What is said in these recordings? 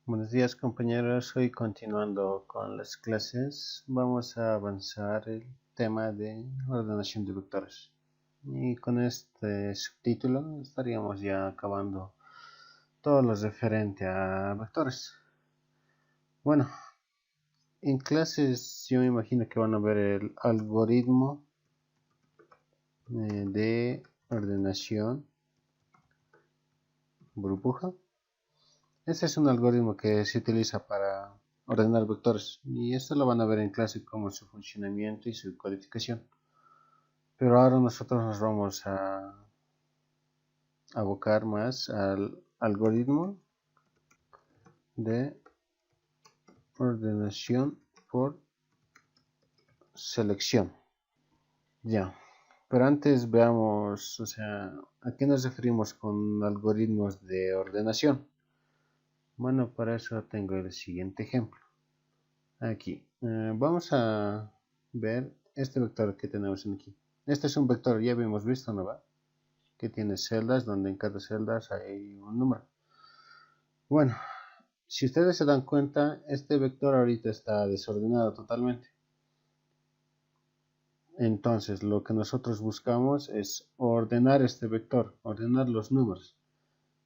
Buenos días compañeros, hoy continuando con las clases vamos a avanzar el tema de ordenación de vectores y con este subtítulo estaríamos ya acabando todo lo referente a vectores. Bueno, en clases yo me imagino que van a ver el algoritmo de ordenación burbuja. Este es un algoritmo que se utiliza para ordenar vectores y esto lo van a ver en clase como su funcionamiento y su codificación. Pero ahora nosotros nos vamos a abocar más al algoritmo de ordenación por selección. Ya, pero antes veamos, ¿a qué nos referimos con algoritmos de ordenación? Bueno, para eso tengo el siguiente ejemplo. Aquí, vamos a ver este vector que tenemos aquí. Este es un vector, ya habíamos visto, ¿no va? Que tiene celdas, donde en cada celda hay un número. Bueno, si ustedes se dan cuenta, este vector ahorita está desordenado totalmente. Entonces, lo que nosotros buscamos es ordenar este vector, ordenar los números.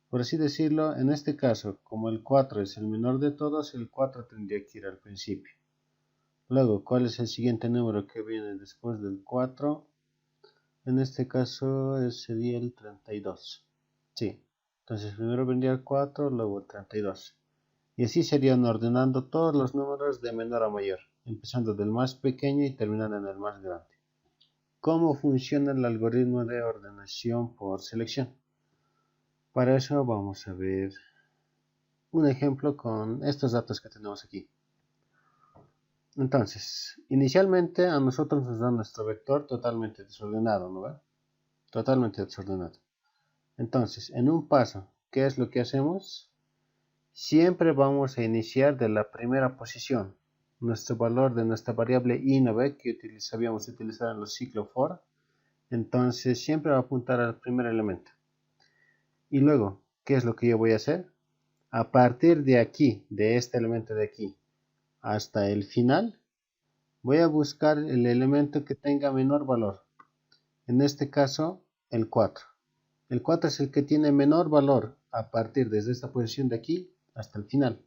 Por así decirlo, en este caso, como el 4 es el menor de todos, el 4 tendría que ir al principio. Luego, ¿cuál es el siguiente número que viene después del 4? En este caso sería el 32. Sí, entonces primero vendría el 4, luego el 32. Y así serían ordenando todos los números de menor a mayor, empezando del más pequeño y terminando en el más grande. ¿Cómo funciona el algoritmo de ordenación por selección? Para eso vamos a ver un ejemplo con estos datos que tenemos aquí. Entonces, inicialmente a nosotros nos da nuestro vector totalmente desordenado, ¿no ve? Totalmente desordenado. Entonces, en un paso, ¿qué es lo que hacemos? Siempre vamos a iniciar de la primera posición. Nuestro valor de nuestra variable i, ¿no ve? Que sabíamos utilizar en los ciclos for. Entonces, siempre va a apuntar al primer elemento. Y luego, ¿qué es lo que yo voy a hacer? A partir de aquí, de este elemento de aquí, hasta el final, voy a buscar el elemento que tenga menor valor. En este caso, el 4. El 4 es el que tiene menor valor a partir desde esta posición de aquí hasta el final.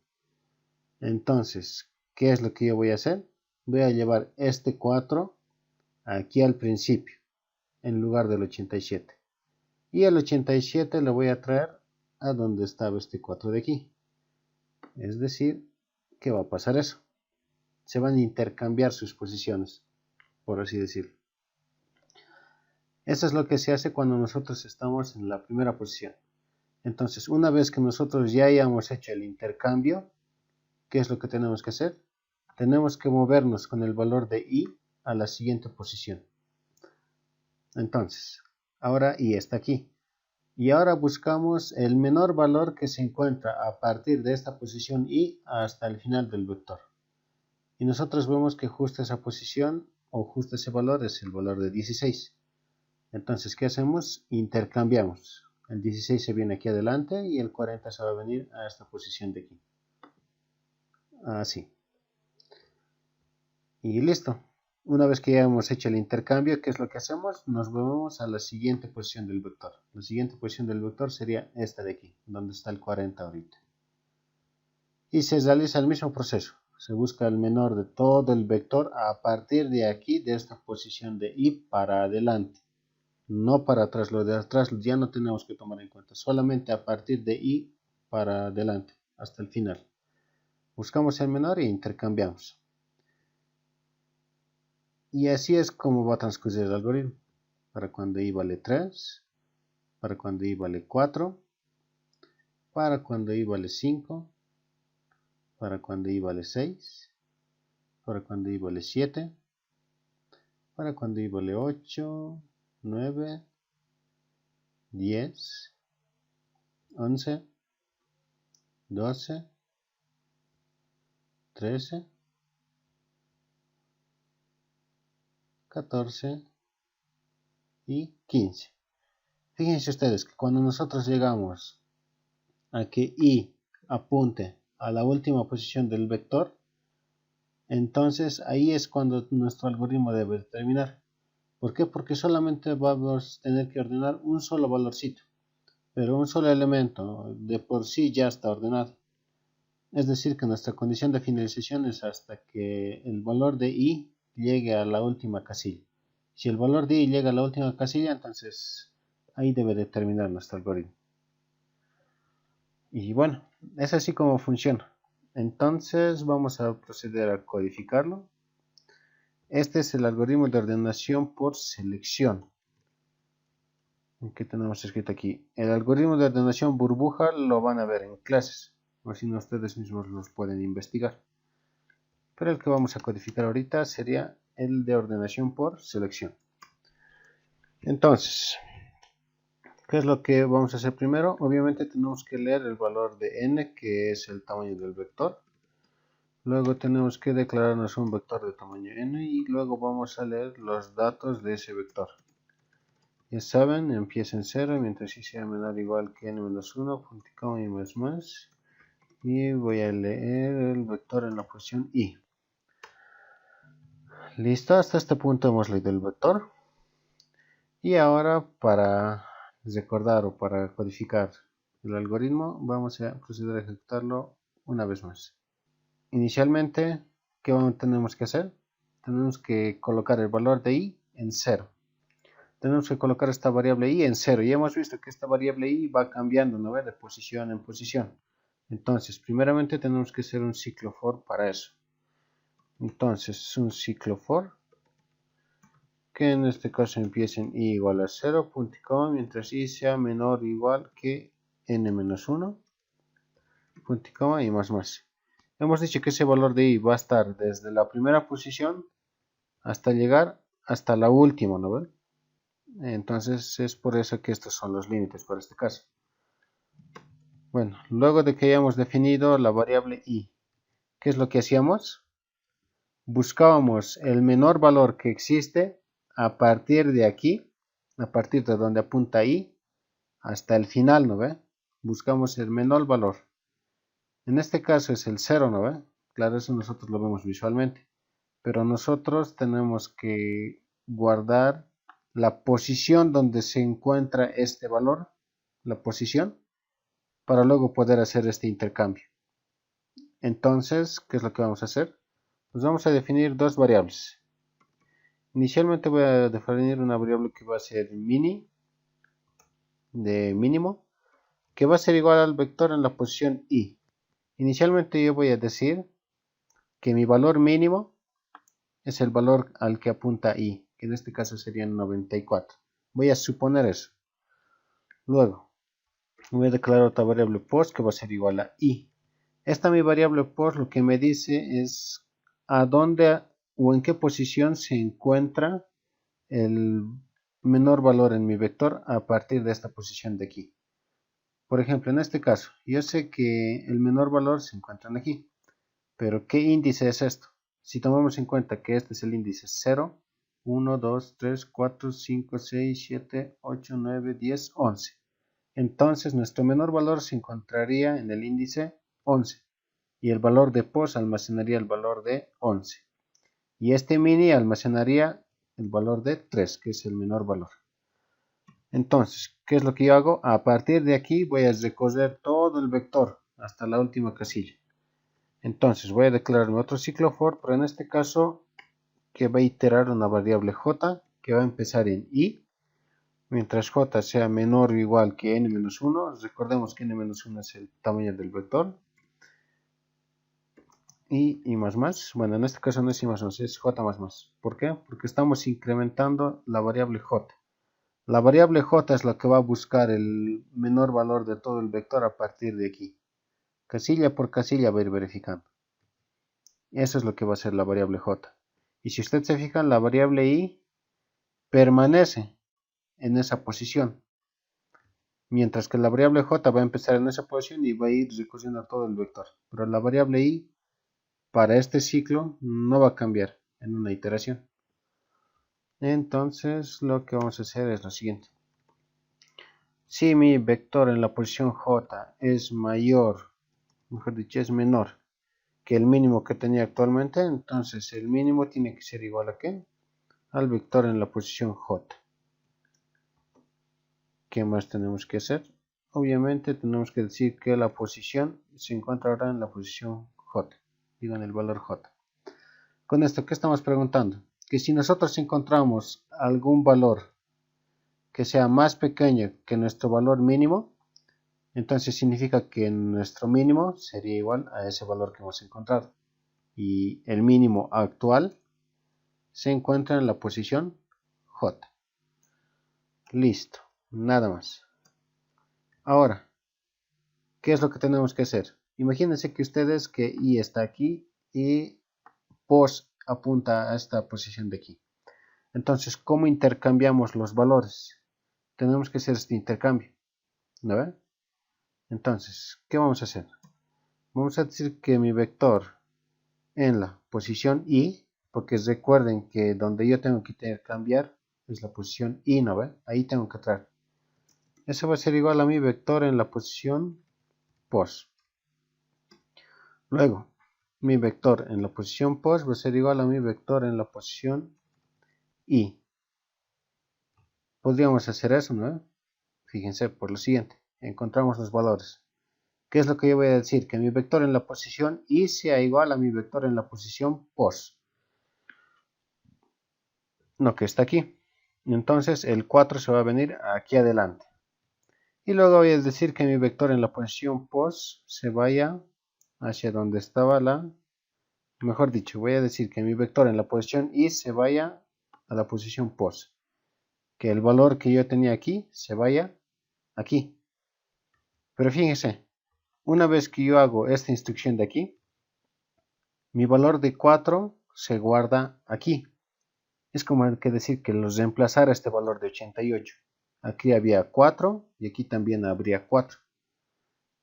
Entonces, ¿qué es lo que yo voy a hacer? Voy a llevar este 4 aquí al principio, en lugar del 87. Y el 87 lo voy a traer a donde estaba este 4 de aquí. Es decir, ¿qué va a pasar eso? Se van a intercambiar sus posiciones, por así decirlo. Eso es lo que se hace cuando nosotros estamos en la primera posición. Entonces, una vez que nosotros ya hayamos hecho el intercambio, ¿qué es lo que tenemos que hacer? Tenemos que movernos con el valor de i a la siguiente posición. Entonces, ahora i está aquí. Y ahora buscamos el menor valor que se encuentra a partir de esta posición i hasta el final del vector. Y nosotros vemos que justo esa posición o justo ese valor es el valor de 16. Entonces, ¿qué hacemos? Intercambiamos. El 16 se viene aquí adelante y el 40 se va a venir a esta posición de aquí. Así. Y listo. Una vez que ya hemos hecho el intercambio, ¿qué es lo que hacemos? Nos movemos a la siguiente posición del vector. La siguiente posición del vector sería esta de aquí, donde está el 40 ahorita. Y se realiza el mismo proceso. Se busca el menor de todo el vector a partir de aquí, de esta posición de i para adelante. No para atrás, lo de atrás ya no tenemos que tomar en cuenta. Solamente a partir de i para adelante, hasta el final. Buscamos el menor e intercambiamos. Y así es como va a transcurrir el algoritmo. Para cuando i vale 3, para cuando i vale 4, para cuando i vale 5, para cuando i vale 6, para cuando i vale 7, para cuando i vale 8, 9, 10, 11, 12, 13, 14 y 15. Fíjense ustedes que cuando nosotros llegamos a que i apunte a la última posición del vector, entonces ahí es cuando nuestro algoritmo debe terminar. ¿Por qué? Porque solamente vamos a tener que ordenar un solo valorcito, pero un solo elemento de por sí ya está ordenado. Es decir, que nuestra condición de finalización es hasta que el valor de i llegue a la última casilla. Si el valor de i llega a la última casilla, entonces ahí debe de terminar nuestro algoritmo. Y bueno, es así como funciona. Entonces vamos a proceder a codificarlo. Este es el algoritmo de ordenación por selección. ¿Qué tenemos escrito aquí? El algoritmo de ordenación burbuja lo van a ver en clases, o si no ustedes mismos los pueden investigar. Pero el que vamos a codificar ahorita sería el de ordenación por selección. Entonces, ¿qué es lo que vamos a hacer primero? Obviamente tenemos que leer el valor de n, que es el tamaño del vector. Luego tenemos que declararnos un vector de tamaño n y luego vamos a leer los datos de ese vector. Ya saben, empieza en 0 mientras y sea menor o igual que n-1, punto y coma y más. Y voy a leer el vector en la posición i. Listo, hasta este punto hemos leído el vector. Y ahora para recordar o para codificar el algoritmo, vamos a proceder a ejecutarlo una vez más. Inicialmente, ¿qué tenemos que hacer? Tenemos que colocar el valor de i en 0. Tenemos que colocar esta variable i en 0. Y hemos visto que esta variable i va cambiando, ¿no? De posición en posición. Entonces, primeramente tenemos que hacer un ciclo for para eso. Entonces, un ciclo for, que en este caso empiece en i igual a 0, punto y coma, mientras i sea menor o igual que n-1, punto y coma y más. Hemos dicho que ese valor de i va a estar desde la primera posición hasta llegar hasta la última, ¿no ven? Entonces es por eso que estos son los límites para este caso. Bueno, luego de que hayamos definido la variable i, ¿qué es lo que hacíamos? Buscábamos el menor valor que existe a partir de aquí, a partir de donde apunta i, hasta el final, ¿no ve? Buscamos el menor valor. En este caso es el 0, ¿no ve? Claro, eso nosotros lo vemos visualmente. Pero nosotros tenemos que guardar la posición donde se encuentra este valor, la posición, para luego poder hacer este intercambio. Entonces, ¿qué es lo que vamos a hacer? Pues vamos a definir dos variables. Inicialmente voy a definir una variable que va a ser mini, de mínimo, que va a ser igual al vector en la posición i. Inicialmente yo voy a decir que mi valor mínimo es el valor al que apunta i, que en este caso sería 94. Voy a suponer eso. Luego, voy a declarar otra variable post que va a ser igual a i. Esta mi variable post lo que me dice es a dónde o en qué posición se encuentra el menor valor en mi vector a partir de esta posición de aquí. Por ejemplo, en este caso, yo sé que el menor valor se encuentra aquí, pero ¿qué índice es esto? Si tomamos en cuenta que este es el índice 0, 1, 2, 3, 4, 5, 6, 7, 8, 9, 10, 11. Entonces nuestro menor valor se encontraría en el índice 11 y el valor de post almacenaría el valor de 11. Y este mini almacenaría el valor de 3, que es el menor valor. Entonces, ¿qué es lo que yo hago? A partir de aquí voy a recorrer todo el vector hasta la última casilla. Entonces voy a declararme otro ciclo for, pero en este caso que va a iterar una variable j que va a empezar en i, mientras j sea menor o igual que n-1, recordemos que n-1 es el tamaño del vector, y más. Bueno, en este caso no es i más, es j más. ¿Por qué? Porque estamos incrementando la variable j. La variable j es la que va a buscar el menor valor de todo el vector a partir de aquí. Casilla por casilla va a ir verificando. Eso es lo que va a ser la variable j. Y si usted se fija, la variable i permanece en esa posición. Mientras que la variable j va a empezar en esa posición y va a ir recorriendo todo el vector. Pero la variable i para este ciclo no va a cambiar en una iteración. Entonces lo que vamos a hacer es lo siguiente. Si mi vector en la posición j es mayor mejor dicho, es menor que el mínimo que tenía actualmente, entonces el mínimo tiene que ser igual a ¿qué? Al vector en la posición J. ¿Qué más tenemos que hacer? Obviamente tenemos que decir que la posición se encuentra ahora en la posición J, digo en el valor J. Con esto, ¿qué estamos preguntando? Que si nosotros encontramos algún valor que sea más pequeño que nuestro valor mínimo, entonces significa que nuestro mínimo sería igual a ese valor que hemos encontrado. Y el mínimo actual se encuentra en la posición J. Listo, nada más. Ahora, ¿qué es lo que tenemos que hacer? Imagínense que ustedes que Y está aquí y POS apunta a esta posición de aquí. Entonces, ¿cómo intercambiamos los valores? Tenemos que hacer este intercambio, ¿no ve? Entonces, ¿qué vamos a hacer? Vamos a decir que mi vector en la posición Y, porque recuerden que donde yo tengo que intercambiar es la posición Y, ¿no ve? Ahí tengo que traer. Eso va a ser igual a mi vector en la posición POS. Luego, mi vector en la posición POS va a ser igual a mi vector en la posición Y. Podríamos hacer eso, ¿no? Fíjense por lo siguiente. Encontramos los valores. ¿Qué es lo que yo voy a decir? Que mi vector en la posición Y sea igual a mi vector en la posición POS. No, que está aquí. Entonces el 4 se va a venir aquí adelante. Y luego voy a decir que mi vector en la posición POS se vaya hacia donde estaba la... Mejor dicho, voy a decir que mi vector en la posición Y se vaya a la posición POS. Que el valor que yo tenía aquí se vaya aquí. Pero fíjense, una vez que yo hago esta instrucción de aquí, mi valor de 4 se guarda aquí. Es como que decir que los reemplazara este valor de 88. Aquí había 4 y aquí también habría 4.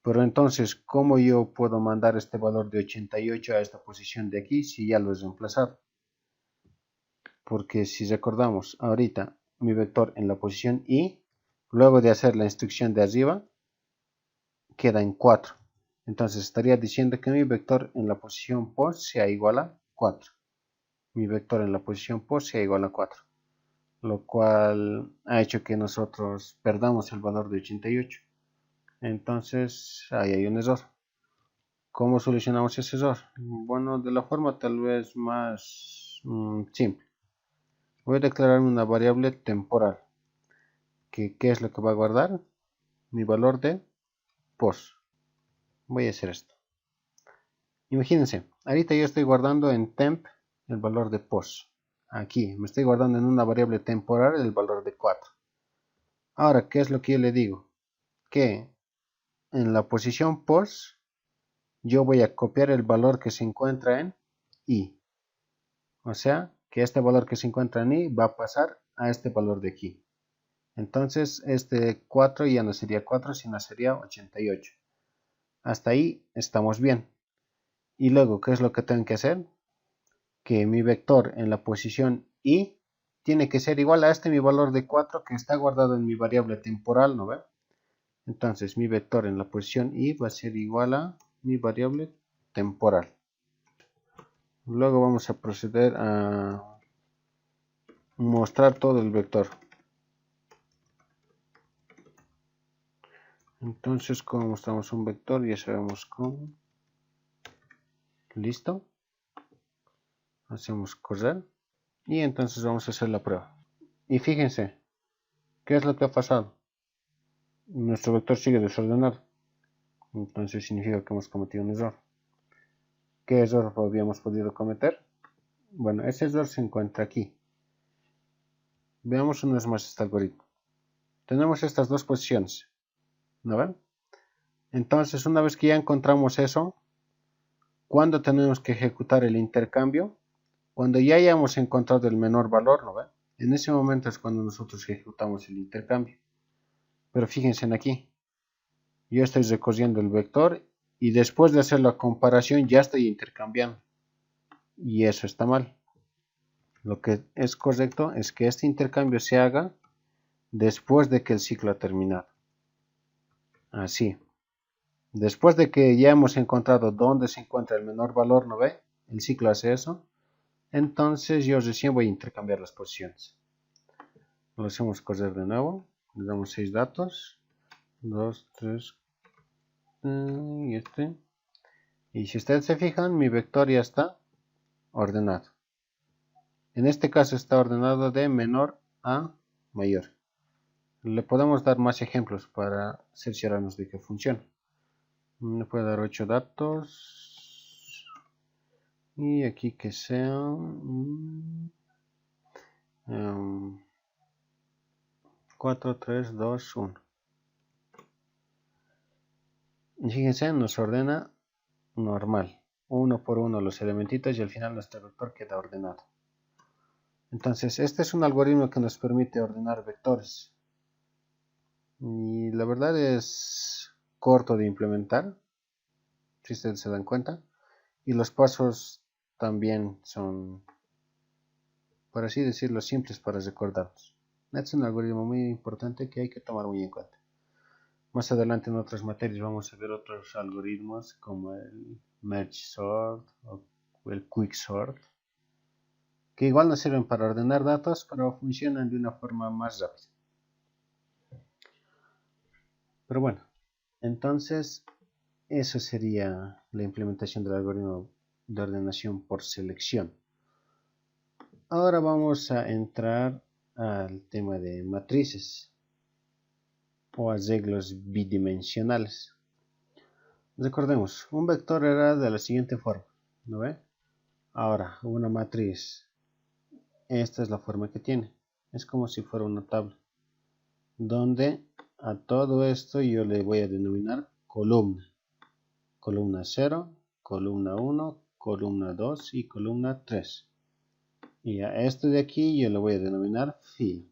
Pero entonces, ¿cómo yo puedo mandar este valor de 88 a esta posición de aquí si ya lo he reemplazado? Porque si recordamos ahorita mi vector en la posición Y, luego de hacer la instrucción de arriba, queda en 4. Entonces estaría diciendo que mi vector en la posición POS sea igual a 4. Mi vector en la posición POS sea igual a 4. Lo cual ha hecho que nosotros perdamos el valor de 88. Entonces ahí hay un error. ¿Cómo solucionamos ese error? Bueno, de la forma tal vez más simple. Voy a declarar una variable temporal. ¿Qué es lo que va a guardar? Mi valor de POS. Voy a hacer esto. Imagínense, ahorita yo estoy guardando en temp el valor de POS. Aquí me estoy guardando en una variable temporal el valor de 4. Ahora, ¿qué es lo que yo le digo? Que en la posición POS yo voy a copiar el valor que se encuentra en Y. O sea, que este valor que se encuentra en Y va a pasar a este valor de aquí. Entonces, este 4 ya no sería 4, sino sería 88. Hasta ahí estamos bien. Y luego, ¿qué es lo que tengo que hacer? Que mi vector en la posición Y tiene que ser igual a mi valor de 4 que está guardado en mi variable temporal, ¿no ve? Entonces, mi vector en la posición Y va a ser igual a mi variable temporal. Luego vamos a proceder a mostrar todo el vector. Entonces, como mostramos un vector, ya sabemos cómo. Listo. Hacemos correr. Y entonces vamos a hacer la prueba. Y fíjense, ¿qué es lo que ha pasado? Nuestro vector sigue desordenado. Entonces significa que hemos cometido un error. ¿Qué error habíamos podido cometer? Bueno, ese error se encuentra aquí. Veamos una vez más este algoritmo. Tenemos estas dos posiciones. ¿No ven? Entonces, una vez que ya encontramos eso, ¿cuándo tenemos que ejecutar el intercambio? Cuando ya hayamos encontrado el menor valor, ¿no ven? En ese momento es cuando nosotros ejecutamos el intercambio. Pero fíjense en aquí. Yo estoy recorriendo el vector y después de hacer la comparación ya estoy intercambiando. Y eso está mal. Lo que es correcto es que este intercambio se haga después de que el ciclo ha terminado. Así. Después de que ya hemos encontrado dónde se encuentra el menor valor, ¿no ve? El ciclo hace eso. Entonces yo recién voy a intercambiar las posiciones. Lo hacemos correr de nuevo. Le damos 6 datos. 2, 3 y este. Y si ustedes se fijan, mi vector ya está ordenado. En este caso está ordenado de menor a mayor. Le podemos dar más ejemplos para cerciorarnos de que funciona. Le puedo dar 8 datos. Y aquí que sean 4, 3, 2, 1. Y fíjense, nos ordena normal. Uno por uno los elementitos y al final nuestro vector queda ordenado. Entonces, este es un algoritmo que nos permite ordenar vectores. Y la verdad es corto de implementar, si ustedes se dan cuenta. Y los pasos también son, por así decirlo, simples para recordarlos. Es un algoritmo muy importante que hay que tomar muy en cuenta. Más adelante en otras materias vamos a ver otros algoritmos como el Merge Sort o el Quick Sort, que igual nos sirven para ordenar datos, pero funcionan de una forma más rápida. Pero bueno, entonces eso sería la implementación del algoritmo de ordenación por selección. Ahora vamos a entrar al tema de matrices o arreglos bidimensionales. Recordemos, un vector era de la siguiente forma, ¿no ve? Ahora, una matriz, esta es la forma que tiene. Es como si fuera una tabla, donde a todo esto yo le voy a denominar columna. Columna 0, columna 1, columna 2 y columna 3. Y a esto de aquí yo le voy a denominar fila.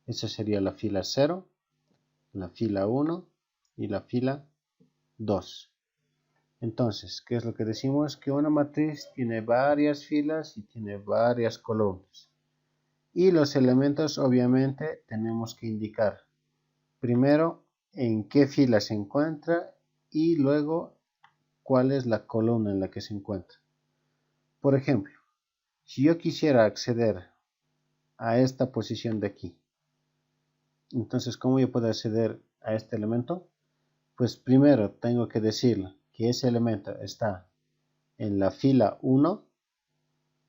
Esa sería la fila 0, la fila 1 y la fila 2. Entonces, ¿qué es lo que decimos? Que una matriz tiene varias filas y tiene varias columnas. Y los elementos obviamente tenemos que indicar primero en qué fila se encuentra y luego cuál es la columna en la que se encuentra. Por ejemplo, si yo quisiera acceder a esta posición de aquí, entonces ¿cómo yo puedo acceder a este elemento? Pues primero tengo que decirle que ese elemento está en la fila 1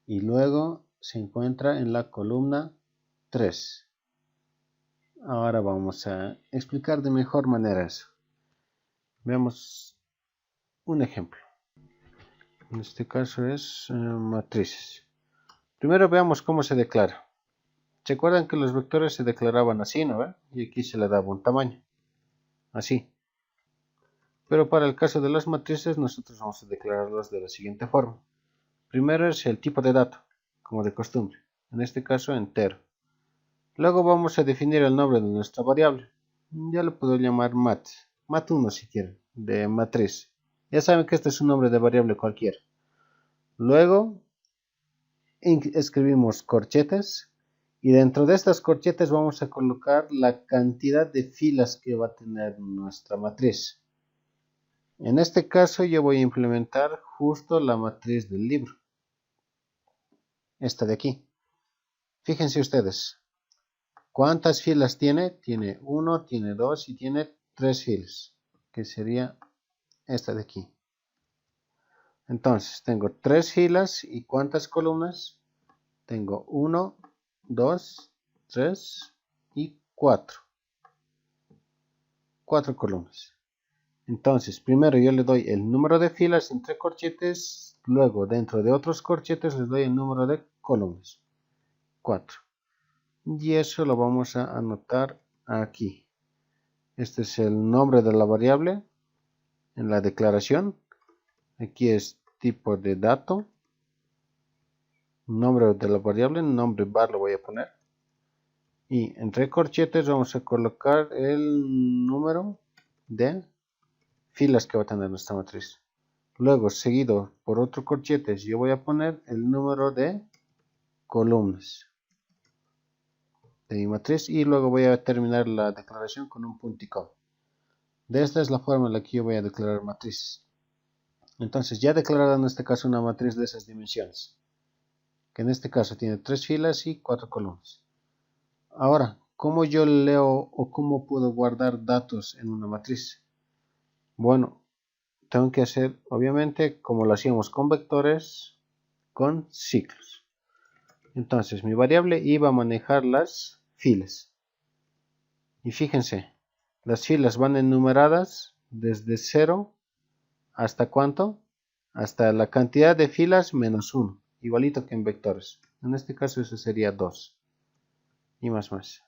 y luego se encuentra en la columna 3. Ahora vamos a explicar de mejor manera eso. Veamos un ejemplo. En este caso es matrices. Primero veamos cómo se declara. ¿Se acuerdan que los vectores se declaraban así, no ve? Y aquí se le daba un tamaño. Así. Pero para el caso de las matrices nosotros vamos a declararlas de la siguiente forma. Primero es el tipo de dato, como de costumbre. En este caso entero. Luego vamos a definir el nombre de nuestra variable. Ya lo puedo llamar mat1 si quieren, de matriz. Ya saben que este es un nombre de variable cualquiera. Luego escribimos corchetes y dentro de estas corchetes vamos a colocar la cantidad de filas que va a tener nuestra matriz. En este caso yo voy a implementar justo la matriz del libro. Esta de aquí. Fíjense ustedes. ¿Cuántas filas tiene? Tiene 1, tiene 2 y tiene 3 filas, que sería esta de aquí. Entonces, tengo 3 filas y ¿cuántas columnas? Tengo 1, 2, 3 y 4. 4 columnas. Entonces, primero yo le doy el número de filas entre corchetes, luego dentro de otros corchetes les doy el número de columnas. 4. Y eso lo vamos a anotar aquí. Este es el nombre de la variable en la declaración. Aquí es tipo de dato. Nombre de la variable, nombre var lo voy a poner. Y entre corchetes vamos a colocar el número de filas que va a tener nuestra matriz. Luego, seguido por otro corchetes, yo voy a poner el número de columnas de mi matriz y luego voy a terminar la declaración con un punticón. De esta es la forma en la que yo voy a declarar matrices. Entonces ya he declarado en este caso una matriz de esas dimensiones, que en este caso tiene 3 filas y 4 columnas. Ahora, ¿cómo yo leo o cómo puedo guardar datos en una matriz? Bueno, tengo que hacer, obviamente, como lo hacíamos con vectores, con ciclos. Entonces, mi variable iba a manejar las filas. Y fíjense, las filas van enumeradas desde 0 hasta ¿cuánto? Hasta la cantidad de filas menos 1, igualito que en vectores. En este caso eso sería 2 y más.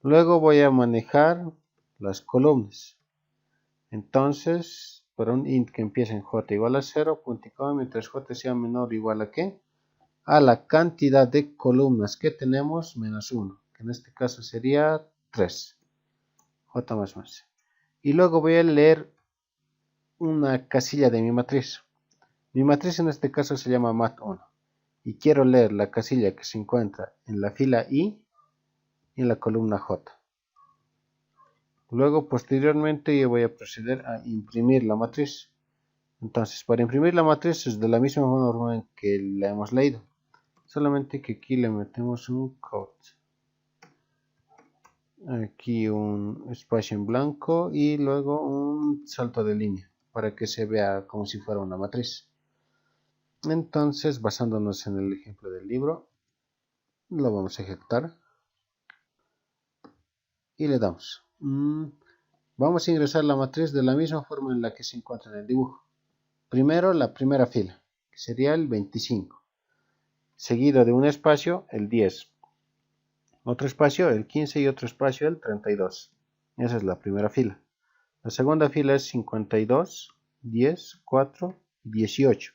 Luego voy a manejar las columnas. Entonces, para un int que empiece en j igual a 0, punto y coma, mientras j sea menor o igual a ¿qué? A la cantidad de columnas que tenemos menos 1, que en este caso sería 3. J más. Y luego voy a leer una casilla de mi matriz. Mi matriz en este caso se llama mat1. Y quiero leer la casilla que se encuentra en la fila I y en la columna J. Luego, posteriormente, yo voy a proceder a imprimir la matriz. Entonces, para imprimir la matriz es de la misma forma en que la hemos leído. Solamente que aquí le metemos un quote. Aquí un espacio en blanco y luego un salto de línea para que se vea como si fuera una matriz. Entonces, basándonos en el ejemplo del libro, lo vamos a ejecutar y le damos. Vamos a ingresar la matriz de la misma forma en la que se encuentra en el dibujo. Primero la primera fila, que sería el 25, seguido de un espacio, el 10, otro espacio, el 15 y otro espacio, el 32. Esa es la primera fila. La segunda fila es 52, 10, 4 y 18.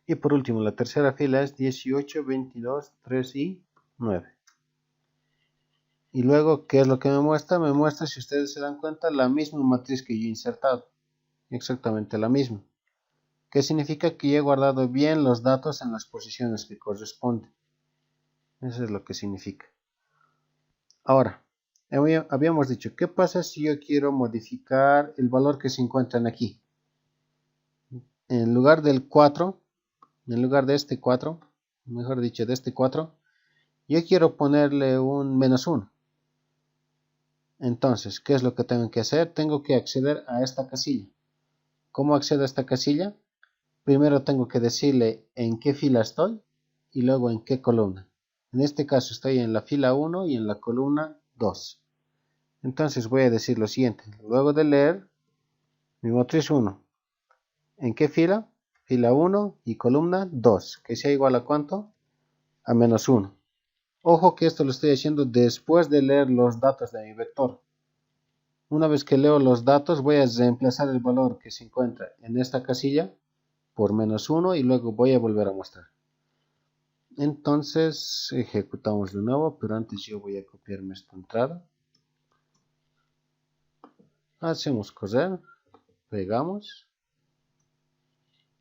Y por último, la tercera fila es 18, 22, 3 y 9. Y luego, ¿qué es lo que me muestra? Me muestra, si ustedes se dan cuenta, la misma matriz que yo he insertado. Exactamente la misma. ¿Qué significa? Que yo he guardado bien los datos en las posiciones que corresponden. Eso es lo que significa. Ahora, habíamos dicho, ¿qué pasa si yo quiero modificar el valor que se encuentran aquí? En lugar del 4, en lugar de este 4, mejor dicho, de este 4, yo quiero ponerle un menos 1. Entonces, ¿qué es lo que tengo que hacer? Tengo que acceder a esta casilla. ¿Cómo accedo a esta casilla? Primero tengo que decirle en qué fila estoy y luego en qué columna. En este caso estoy en la fila 1 y en la columna 2. Entonces voy a decir lo siguiente. Luego de leer mi matriz 1. ¿En qué fila? Fila 1 y columna 2. Que sea igual a ¿cuánto? A menos 1. Ojo que esto lo estoy haciendo después de leer los datos de mi vector. Una vez que leo los datos voy a reemplazar el valor que se encuentra en esta casilla por menos 1 y luego voy a volver a mostrar. Entonces ejecutamos de nuevo, pero antes yo voy a copiarme esta entrada. Hacemos correr, pegamos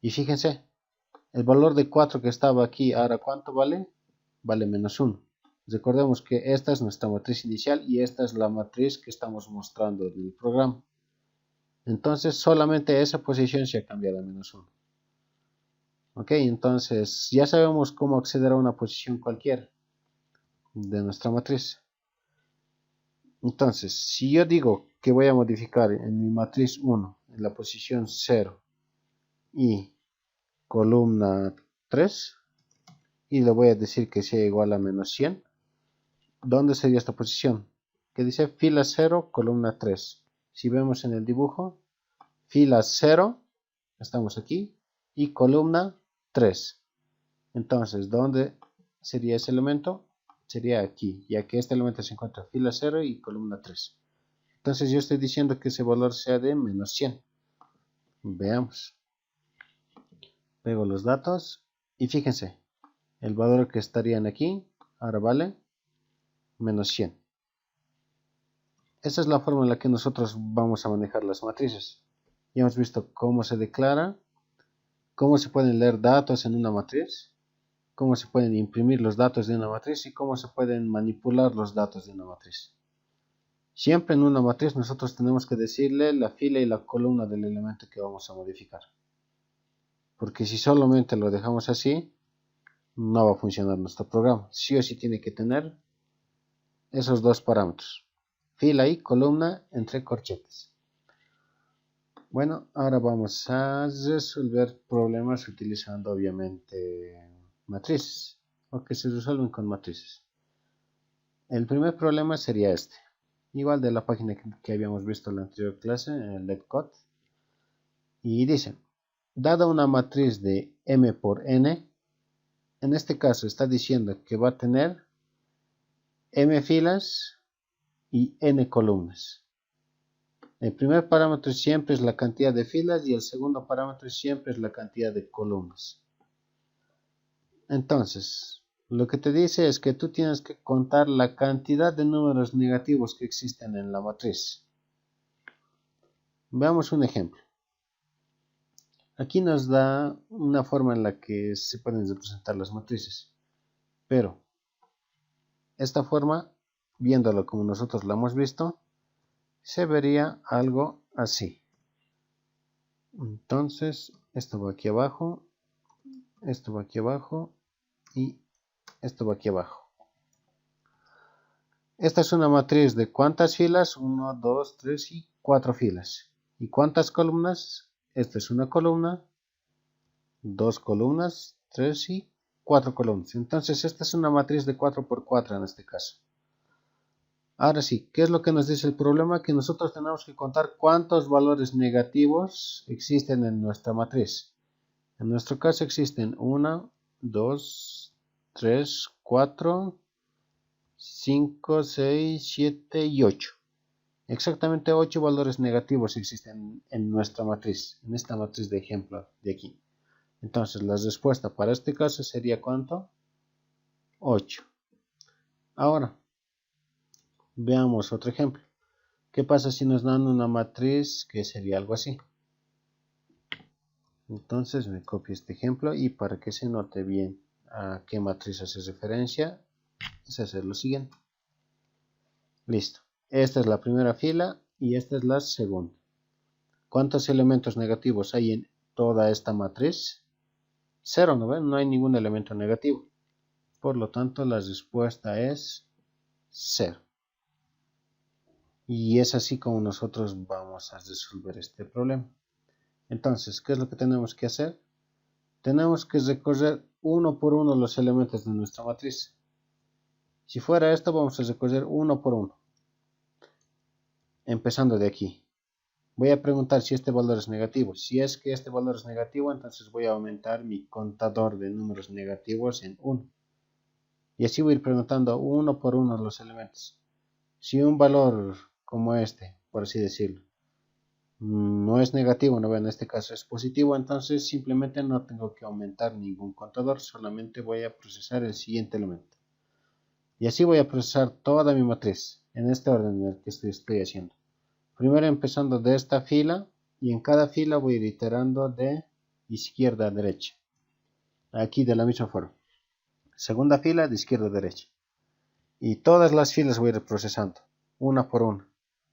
y fíjense, el valor de 4 que estaba aquí, ahora ¿cuánto vale? Vale menos 1. Recordemos que esta es nuestra matriz inicial y esta es la matriz que estamos mostrando en el programa. Entonces solamente esa posición se ha cambiado a menos 1. Ok, entonces ya sabemos cómo acceder a una posición cualquiera de nuestra matriz. Entonces, si yo digo que voy a modificar en mi matriz 1 en la posición 0 y columna 3 y le voy a decir que sea igual a menos 100, ¿dónde sería esta posición? Que dice fila 0, columna 3. Si vemos en el dibujo, fila 0, estamos aquí, y columna 3. Entonces, ¿dónde sería ese elemento? Sería aquí, ya que este elemento se encuentra en fila 0 y columna 3. Entonces yo estoy diciendo que ese valor sea de menos 100. Veamos. Pego los datos y fíjense, el valor que estarían aquí ahora vale menos 100. Esa es la forma en la que nosotros vamos a manejar las matrices. Ya hemos visto cómo se declara, cómo se pueden leer datos en una matriz, cómo se pueden imprimir los datos de una matriz y cómo se pueden manipular los datos de una matriz. Siempre en una matriz nosotros tenemos que decirle la fila y la columna del elemento que vamos a modificar. Porque si solamente lo dejamos así, no va a funcionar nuestro programa. Sí o sí tiene que tener esos dos parámetros. Fila y columna entre corchetes. Bueno, ahora vamos a resolver problemas utilizando obviamente matrices. O que se resuelven con matrices. El primer problema sería este. Igual de la página que habíamos visto en la anterior clase, el LetCode. Y dice, dada una matriz de m por n, en este caso está diciendo que va a tener m filas y n columnas. El primer parámetro siempre es la cantidad de filas y el segundo parámetro siempre es la cantidad de columnas. Entonces, lo que te dice es que tú tienes que contar la cantidad de números negativos que existen en la matriz. Veamos un ejemplo. Aquí nos da una forma en la que se pueden representar las matrices. Pero, esta forma, viéndolo como nosotros la hemos visto, se vería algo así. Entonces, esto va aquí abajo, esto va aquí abajo y esto va aquí abajo. Esta es una matriz de ¿cuántas filas? 1, 2, 3 y 4 filas. ¿Y cuántas columnas? Esta es una columna, 2 columnas, 3 y 4 columnas. Entonces esta es una matriz de 4 por 4 en este caso. Ahora sí, ¿qué es lo que nos dice el problema? Que nosotros tenemos que contar cuántos valores negativos existen en nuestra matriz. En nuestro caso existen 1, 2, 3, 4, 5, 6, 7 y 8. Exactamente 8 valores negativos existen en nuestra matriz, en esta matriz de ejemplo de aquí. Entonces la respuesta para este caso sería ¿cuánto? 8. Ahora, veamos otro ejemplo. ¿Qué pasa si nos dan una matriz que sería algo así? Entonces me copio este ejemplo y para que se note bien a qué matriz hace referencia, es hacer lo siguiente. Listo. Esta es la primera fila y esta es la segunda. ¿Cuántos elementos negativos hay en toda esta matriz? 0, ¿no ven? No hay ningún elemento negativo. Por lo tanto, la respuesta es 0. Y es así como nosotros vamos a resolver este problema. Entonces, ¿qué es lo que tenemos que hacer? Tenemos que recorrer uno por uno los elementos de nuestra matriz. Si fuera esto, vamos a recorrer uno por uno. Empezando de aquí. Voy a preguntar si este valor es negativo. Si es que este valor es negativo, entonces voy a aumentar mi contador de números negativos en 1. Y así voy a ir preguntando uno por uno los elementos. Si un valor como este, por así decirlo, no es negativo, no, en este caso es positivo, entonces simplemente no tengo que aumentar ningún contador, solamente voy a procesar el siguiente elemento. Y así voy a procesar toda mi matriz, en este orden en el que estoy haciendo. Primero empezando de esta fila, y en cada fila voy a ir iterando de izquierda a derecha. Aquí de la misma forma. Segunda fila de izquierda a derecha. Y todas las filas voy a ir procesando, una por una.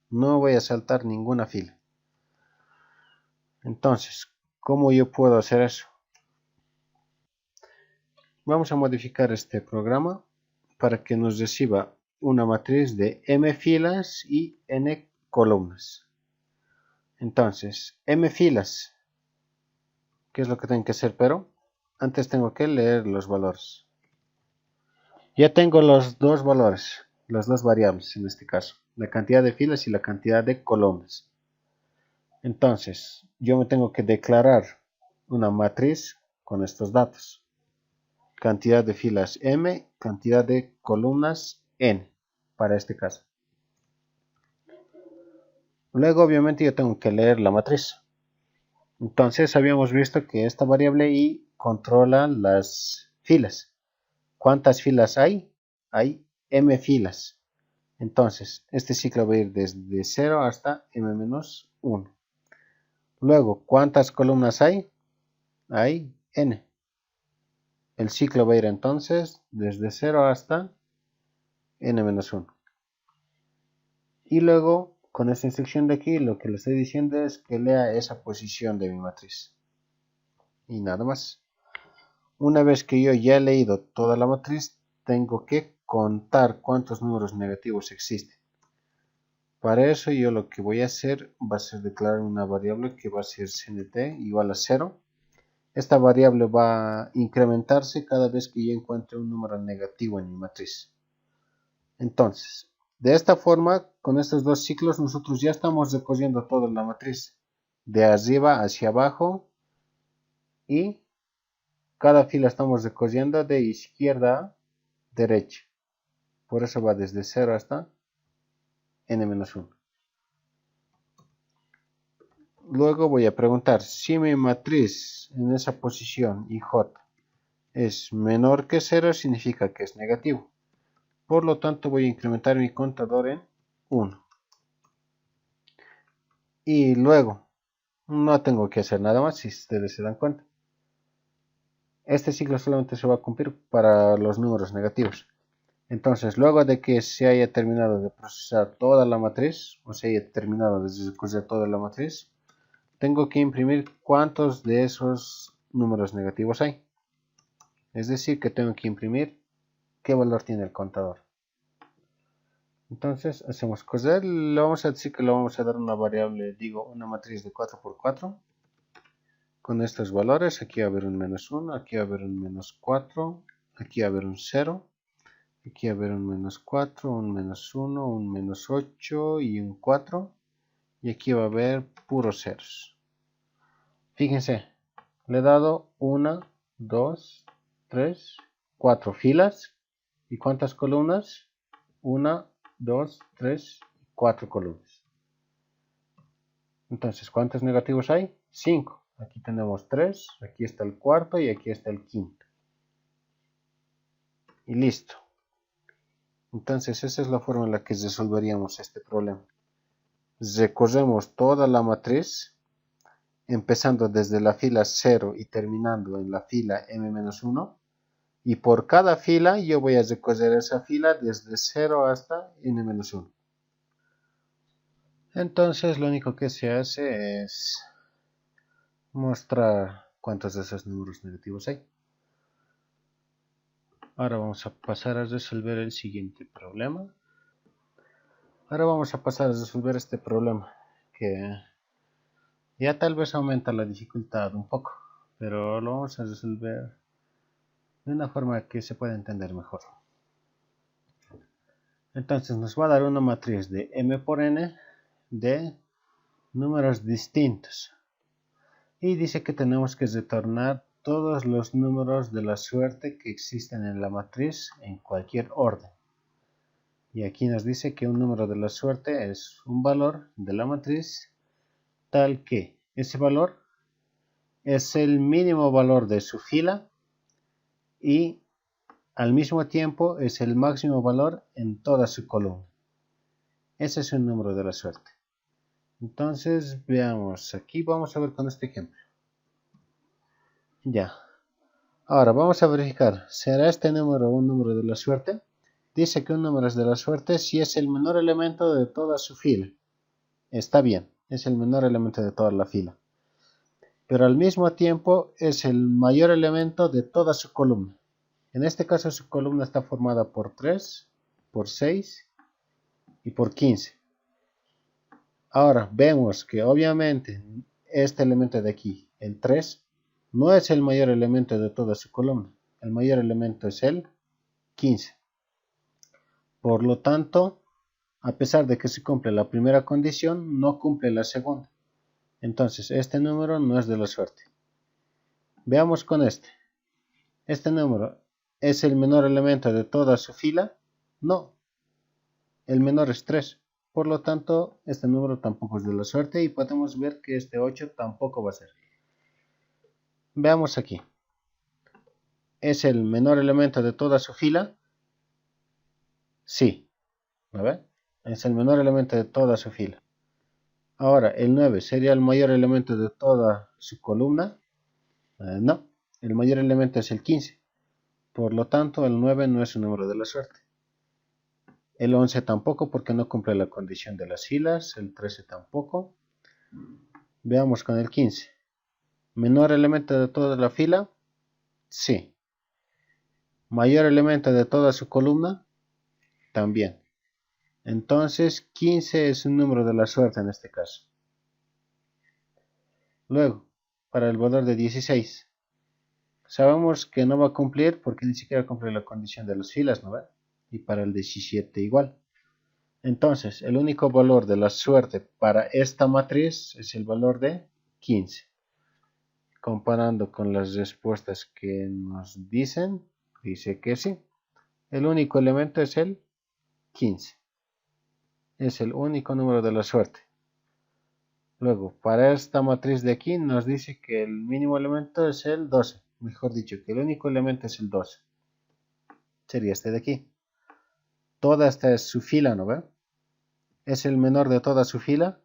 No voy a saltar ninguna fila. Entonces, ¿cómo yo puedo hacer eso? Vamos a modificar este programa para que nos reciba una matriz de m filas y n columnas. Entonces, m filas, ¿qué es lo que tengo que hacer? Pero antes tengo que leer los valores. Ya tengo los dos valores, las dos variables en este caso, la cantidad de filas y la cantidad de columnas. Entonces, yo me tengo que declarar una matriz con estos datos. Cantidad de filas m, cantidad de columnas n, para este caso. Luego, obviamente, yo tengo que leer la matriz. Entonces, habíamos visto que esta variable i controla las filas. ¿Cuántas filas hay? Hay m filas. Entonces, este ciclo va a ir desde 0 hasta m-1. Luego, ¿cuántas columnas hay? Hay n. El ciclo va a ir entonces desde 0 hasta n-1. Y luego, con esta instrucción de aquí, lo que le estoy diciendo es que lea esa posición de mi matriz. Y nada más. Una vez que yo ya he leído toda la matriz, tengo que contar cuántos números negativos existen. Para eso yo lo que voy a hacer va a ser declarar una variable que va a ser cnt igual a 0. Esta variable va a incrementarse cada vez que yo encuentre un número negativo en mi matriz. Entonces, de esta forma, con estos dos ciclos, nosotros ya estamos recorriendo toda la matriz, de arriba hacia abajo, y cada fila estamos recorriendo de izquierda a derecha. Por eso va desde 0 hasta n-1. Luego voy a preguntar si mi matriz en esa posición IJ es menor que 0, significa que es negativo. Por lo tanto, voy a incrementar mi contador en 1. Y luego, no tengo que hacer nada más, si ustedes se dan cuenta. Este ciclo solamente se va a cumplir para los números negativos. Entonces, luego de que se haya terminado de procesar toda la matriz, o se haya terminado de recorrer toda la matriz, tengo que imprimir cuántos de esos números negativos hay. Es decir, que tengo que imprimir qué valor tiene el contador. Entonces, hacemos correr, le vamos a decir que le vamos a dar una variable, digo, una matriz de 4×4. Con estos valores, aquí va a haber un -1, aquí va a haber un -4, aquí va a haber un 0. Aquí va a haber un -4, un -1, un -8 y un 4. Y aquí va a haber puros ceros. Fíjense, le he dado 1, 2, 3, 4 filas. ¿Y cuántas columnas? 1, 2, 3, 4 columnas. Entonces, ¿cuántos negativos hay? 5. Aquí tenemos 3, aquí está el cuarto y aquí está el quinto. Y listo. Entonces, esa es la forma en la que resolveríamos este problema. Recorremos toda la matriz, empezando desde la fila 0 y terminando en la fila m-1. Y por cada fila yo voy a recorrer esa fila desde 0 hasta n-1. Entonces, lo único que se hace es mostrar cuántos de esos números negativos hay. Ahora vamos a pasar a resolver el siguiente problema. Ahora vamos a pasar a resolver este problema, que ya tal vez aumenta la dificultad un poco, pero lo vamos a resolver de una forma que se pueda entender mejor. Entonces nos va a dar una matriz de m por n de números distintos. Y dice que tenemos que retornar todos los números de la suerte que existen en la matriz en cualquier orden. Y aquí nos dice que un número de la suerte es un valor de la matriz tal que ese valor es el mínimo valor de su fila y al mismo tiempo es el máximo valor en toda su columna. Ese es un número de la suerte. Entonces veamos, aquí vamos a ver con este ejemplo. Ya. Ahora vamos a verificar, ¿será este número un número de la suerte? Dice que un número es de la suerte si es el menor elemento de toda su fila. Está bien, es el menor elemento de toda la fila. Pero al mismo tiempo es el mayor elemento de toda su columna. En este caso su columna está formada por 3, por 6 y por 15. Ahora vemos que obviamente este elemento de aquí, el 3, no es el mayor elemento de toda su columna. El mayor elemento es el 15. Por lo tanto, a pesar de que se cumple la primera condición, no cumple la segunda. Entonces, este número no es de la suerte. Veamos con este. ¿Este número es el menor elemento de toda su fila? No. El menor es 3. Por lo tanto, este número tampoco es de la suerte y podemos ver que este 8 tampoco va a ser. Veamos aquí. ¿Es el menor elemento de toda su fila? Sí. ¿A ver? Es el menor elemento de toda su fila. Ahora, el 9 sería el mayor elemento de toda su columna. No, el mayor elemento es el 15. Por lo tanto, el 9 no es un número de la suerte. el 11 tampoco porque no cumple la condición de las filas, el 13 tampoco. Veamos con el 15. ¿Menor elemento de toda la fila? Sí. ¿Mayor elemento de toda su columna? También. Entonces 15 es un número de la suerte en este caso. Luego, para el valor de 16. Sabemos que no va a cumplir porque ni siquiera cumple la condición de las filas, ¿no ve? Y para el 17 igual. Entonces, el único valor de la suerte para esta matriz es el valor de 15. Comparando con las respuestas que nos dicen, dice que sí. El único elemento es el 15. Es el único número de la suerte. Luego, para esta matriz de aquí nos dice que el mínimo elemento es el 12. Mejor dicho, que el único elemento es el 12. Sería este de aquí. Toda esta es su fila, ¿no ve? ¿Es el menor de toda su fila?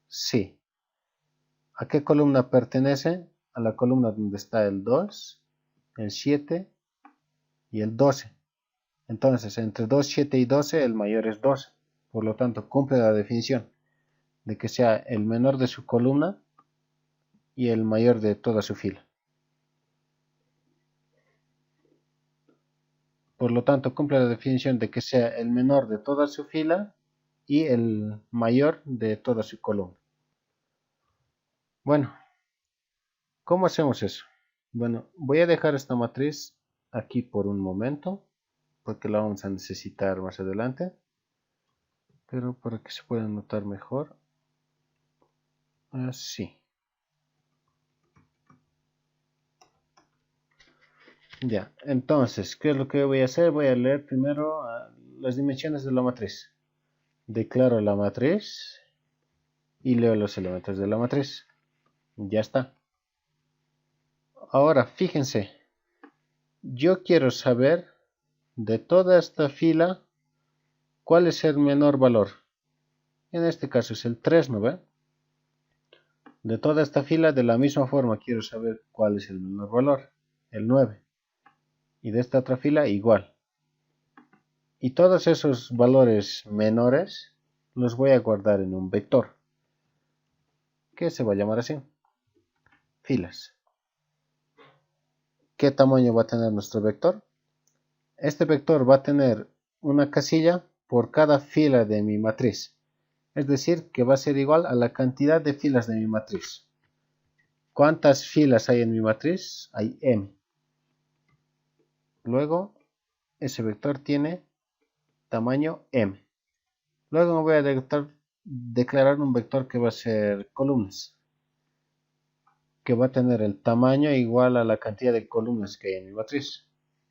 Sí. ¿A qué columna pertenece? A la columna donde está el 2, el 7 y el 12. Entonces, entre 2, 7 y 12, el mayor es 12. Por lo tanto, cumple la definición de que sea el menor de su columna y el mayor de toda su fila. Por lo tanto, cumple la definición de que sea el menor de toda su fila y el mayor de toda su columna. Bueno, ¿cómo hacemos eso? Bueno, voy a dejar esta matriz aquí por un momento, porque la vamos a necesitar más adelante. Pero para que se pueda notar mejor, así. Ya, entonces, ¿qué es lo que voy a hacer? Voy a leer primero las dimensiones de la matriz. Declaro la matriz y leo los elementos de la matriz. Ya está. Ahora, fíjense, yo quiero saber de toda esta fila cuál es el menor valor. En este caso es el 3, ¿no ve? De toda esta fila, de la misma forma, quiero saber cuál es el menor valor, el 9. Y de esta otra fila, igual. Y todos esos valores menores los voy a guardar en un vector, que se va a llamar así, filas. ¿Qué tamaño va a tener nuestro vector? Este vector va a tener una casilla por cada fila de mi matriz. Es decir, que va a ser igual a la cantidad de filas de mi matriz. ¿Cuántas filas hay en mi matriz? Hay m. Luego, ese vector tiene tamaño m. Luego me voy a declarar un vector que va a ser columnas, que va a tener el tamaño igual a la cantidad de columnas que hay en mi matriz,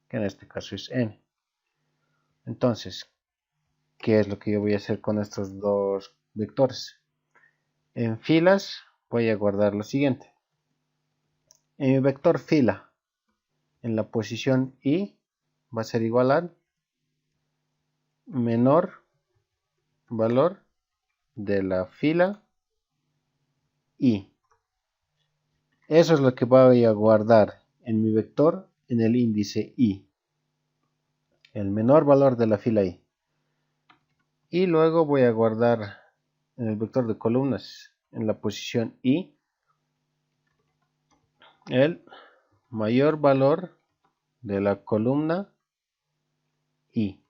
que en este caso es n. Entonces, ¿qué es lo que yo voy a hacer con estos dos vectores? En filas voy a guardar lo siguiente. En mi vector fila, en la posición i, va a ser igual al menor valor de la fila i. Eso es lo que voy a guardar en mi vector en el índice i. El menor valor de la fila i. Y luego voy a guardar en el vector de columnas en la posición i el mayor valor de la columna i.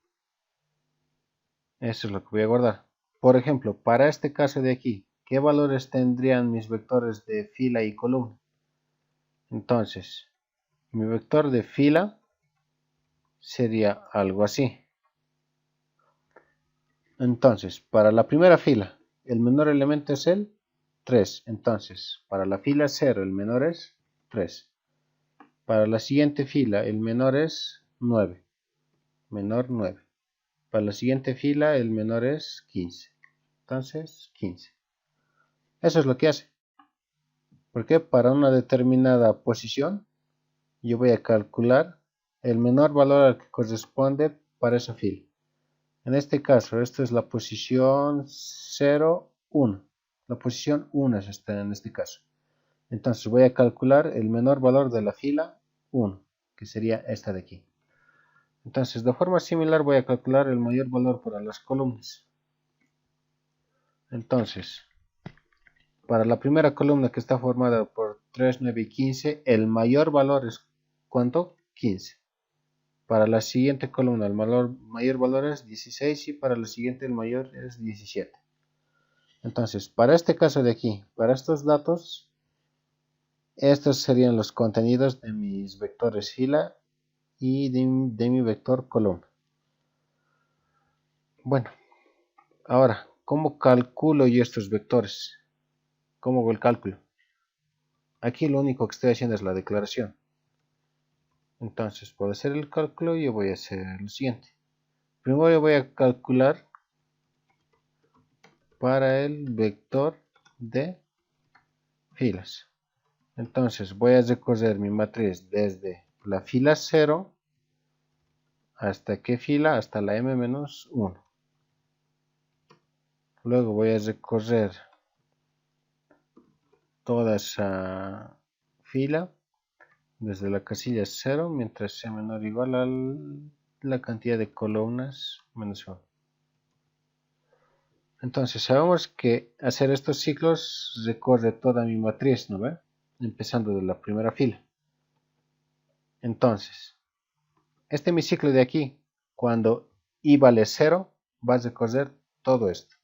Eso es lo que voy a guardar. Por ejemplo, para este caso de aquí, ¿qué valores tendrían mis vectores de fila y columna? Entonces, mi vector de fila sería algo así. Entonces, para la primera fila, el menor elemento es el 3. Entonces, para la fila 0, el menor es 3. Para la siguiente fila, el menor es 9. Menor 9. Para la siguiente fila, el menor es 15. Entonces, 15. Eso es lo que hace. Porque para una determinada posición, yo voy a calcular el menor valor al que corresponde para esa fila. En este caso, esta es la posición 0, 1. La posición 1 es esta en este caso. Entonces voy a calcular el menor valor de la fila 1, que sería esta de aquí. Entonces, de forma similar voy a calcular el mayor valor para las columnas. Entonces, para la primera columna que está formada por 3, 9 y 15, el mayor valor es ¿cuánto? 15. Para la siguiente columna el mayor valor es 16 y para la siguiente el mayor es 17. Entonces, para este caso de aquí, para estos datos, estos serían los contenidos de mis vectores fila y de mi vector columna. Bueno, ahora, ¿cómo calculo yo estos vectores? ¿Cómo hago el cálculo? Aquí lo único que estoy haciendo es la declaración. Entonces, para hacer el cálculo yo voy a hacer lo siguiente. Primero yo voy a calcular para el vector de filas. Entonces voy a recorrer mi matriz desde la fila 0 hasta qué fila, hasta la m-1. Luego voy a recorrer toda esa fila desde la casilla 0 mientras sea menor o igual a la cantidad de columnas menos 1. Entonces sabemos que hacer estos ciclos recorre toda mi matriz, ¿no ve? Empezando de la primera fila. Entonces, este mi ciclo de aquí, cuando i vale 0, va a recorrer todo esto.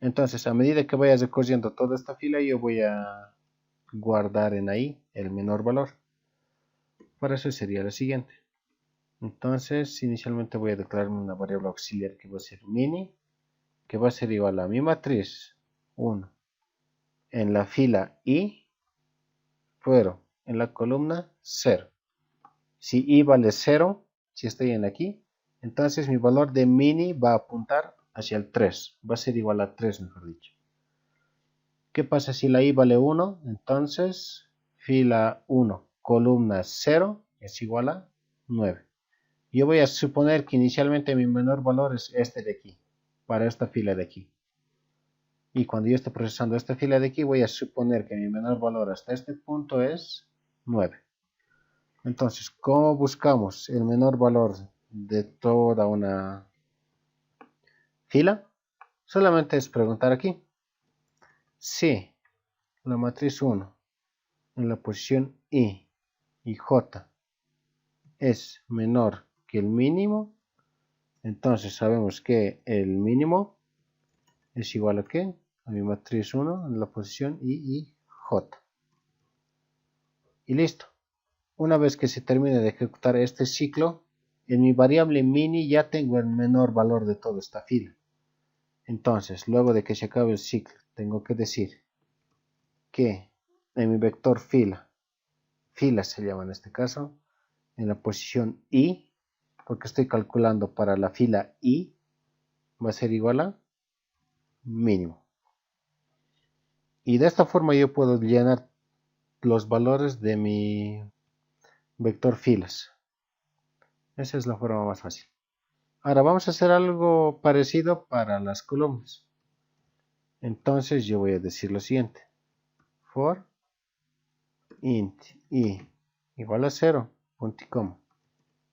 Entonces, a medida que vaya recorriendo toda esta fila, yo voy a guardar en ahí el menor valor. Para eso sería la siguiente. Entonces, inicialmente voy a declarar una variable auxiliar que va a ser mini, que va a ser igual a mi matriz 1 en la fila i, pero en la columna 0. Si i vale 0, si estoy en aquí, entonces mi valor de mini va a apuntar hacia el 3. Va a ser igual a 3, mejor dicho. ¿Qué pasa si la i vale 1? Entonces, fila 1, columna 0 es igual a 9. Yo voy a suponer que inicialmente mi menor valor es este de aquí, para esta fila de aquí. Y cuando yo esté procesando esta fila de aquí, voy a suponer que mi menor valor hasta este punto es 9. Entonces, ¿cómo buscamos el menor valor de toda una fila? Solamente es preguntar aquí. Si la matriz 1 en la posición I y J es menor que el mínimo, entonces sabemos que el mínimo es igual a ¿qué? A mi matriz 1 en la posición I y J. Y listo. Una vez que se termine de ejecutar este ciclo, en mi variable mini ya tengo el menor valor de toda esta fila. Entonces, luego de que se acabe el ciclo, tengo que decir que en mi vector fila se llama en este caso, en la posición i, porque estoy calculando para la fila i, va a ser igual a mínimo. Y de esta forma yo puedo llenar los valores de mi vector filas. Esa es la forma más fácil. Ahora vamos a hacer algo parecido para las columnas. Entonces yo voy a decir lo siguiente. For int i igual a 0, punto y coma.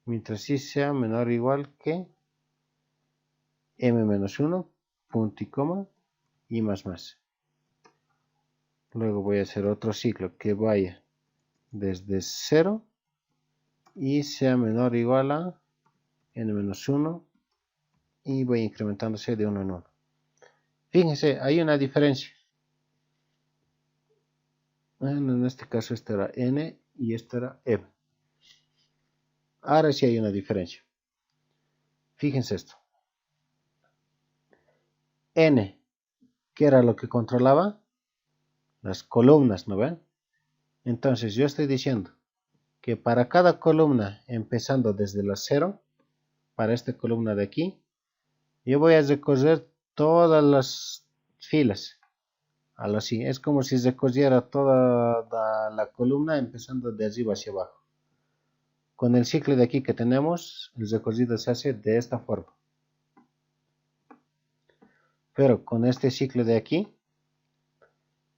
Mientras i sea menor o igual que m-1, punto y coma, y más. Luego voy a hacer otro ciclo que vaya desde 0 y sea menor o igual a n-1 y voy incrementándose de 1 en 1. Fíjense, hay una diferencia. En este caso este era n y este era m. Ahora sí hay una diferencia. Fíjense esto. N, ¿qué era lo que controlaba? Las columnas, ¿no ven? Entonces yo estoy diciendo que para cada columna, empezando desde la 0, para esta columna de aquí, yo voy a recorrer todas las filas. Algo así, es como si recorriera toda la columna empezando de arriba hacia abajo. Con el ciclo de aquí que tenemos, el recorrido se hace de esta forma. Pero con este ciclo de aquí,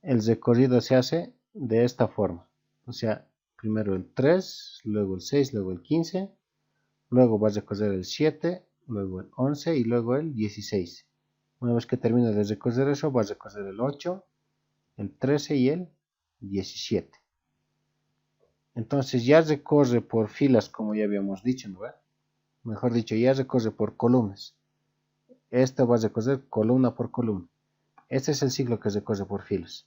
el recorrido se hace de esta forma. O sea, primero el 3, luego el 6, luego el 15, luego vas a recoger el 7, luego el 11 y luego el 16. Una vez que termine de recoger eso, vas a recoger el 8, el 13 y el 17. Entonces ya recorre por filas, como ya habíamos dicho, ¿no? Mejor dicho, ya recorre por columnas. Esto va a recorrer columna por columna. Este es el ciclo que recorre por filas.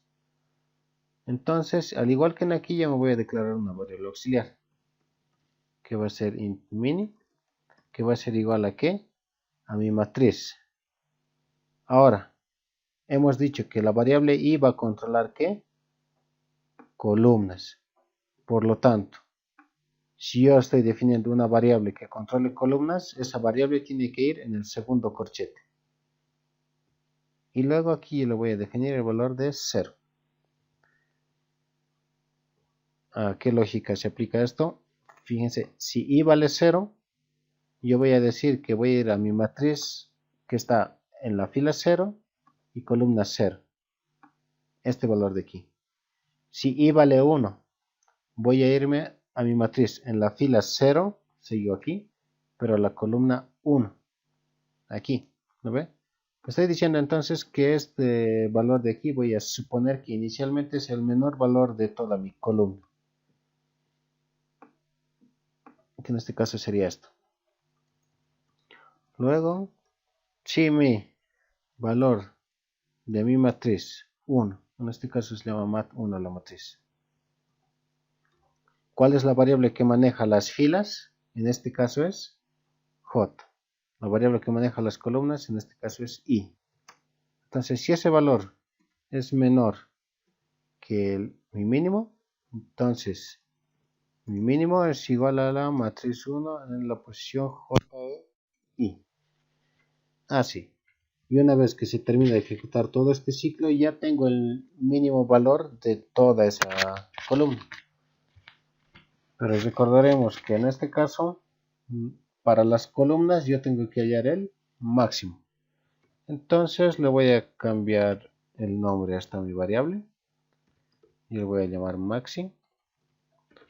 Entonces, al igual que en aquí, ya me voy a declarar una variable auxiliar, que va a ser int mini, que va a ser igual a ¿qué? A mi matriz. Ahora, hemos dicho que la variable i va a controlar ¿qué? Columnas. Por lo tanto, si yo estoy definiendo una variable que controle columnas, esa variable tiene que ir en el segundo corchete. Y luego aquí yo le voy a definir el valor de 0. ¿A qué lógica se aplica esto? Fíjense, si i vale 0, yo voy a decir que voy a ir a mi matriz que está en la fila 0 y columna 0. Este valor de aquí. Si i vale 1, voy a irme a mi matriz en la fila 0, sigo aquí, pero a la columna 1. Aquí, ¿lo ve? Estoy diciendo entonces que este valor de aquí voy a suponer que inicialmente es el menor valor de toda mi columna. Que en este caso sería esto. Luego, si mi valor de mi matriz 1, en este caso se llama mat1 la matriz. ¿Cuál es la variable que maneja las filas? En este caso es j. La variable que maneja las columnas en este caso es i. Entonces, si ese valor es menor que mi mínimo, entonces mi mínimo es igual a la matriz 1 en la posición j de i. Así. Y una vez que se termina de ejecutar todo este ciclo, ya tengo el mínimo valor de toda esa columna. Pero recordaremos que en este caso, para las columnas yo tengo que hallar el máximo. Entonces le voy a cambiar el nombre a esta mi variable. Y le voy a llamar maxi.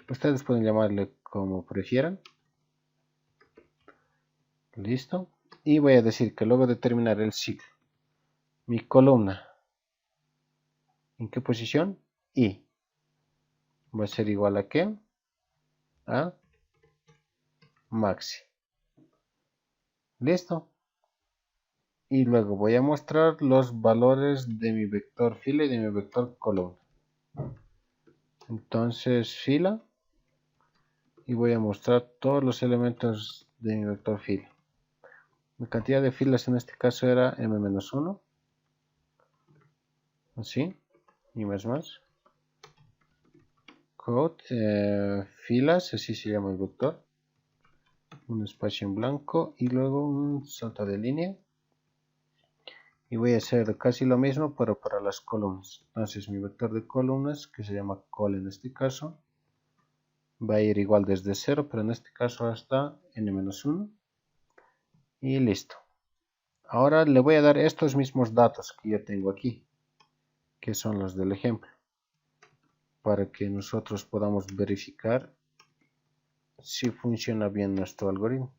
Ustedes pueden llamarle como prefieran. Listo. Y voy a decir que luego de terminar el ciclo, mi columna, ¿en qué posición? I. Va a ser igual a ¿qué? A maxi. Listo. Y luego voy a mostrar los valores de mi vector fila y de mi vector columna. Entonces fila. Y voy a mostrar todos los elementos de mi vector fila. Mi cantidad de filas en este caso era m-1. Así. Y más. Code, filas, así se llama el vector. Un espacio en blanco y luego un salto de línea. Y voy a hacer casi lo mismo pero para las columnas. Entonces mi vector de columnas, que se llama col en este caso, va a ir igual desde 0, pero en este caso hasta n-1. Y listo. Ahora le voy a dar estos mismos datos que yo tengo aquí, que son los del ejemplo, para que nosotros podamos verificar si funciona bien nuestro algoritmo.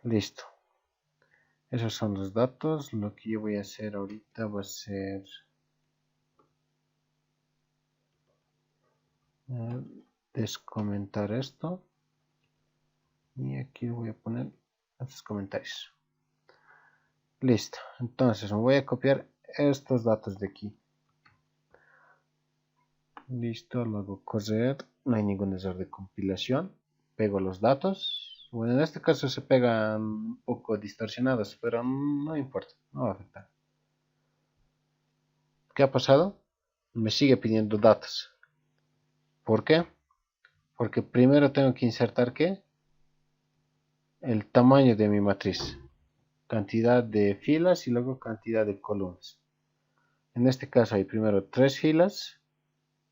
Listo. Esos son los datos. Lo que yo voy a hacer ahorita va a ser descomentar esto. Y aquí voy a poner estos comentarios. Listo. Entonces me voy a copiar estos datos de aquí. Listo. Luego correr. No hay ningún error de compilación. Pego los datos. Bueno, en este caso se pegan un poco distorsionados, pero no importa. No va a afectar. ¿Qué ha pasado? Me sigue pidiendo datos. ¿Por qué? Porque primero tengo que insertar ¿qué? El tamaño de mi matriz. Cantidad de filas y luego cantidad de columnas. En este caso hay primero 3 filas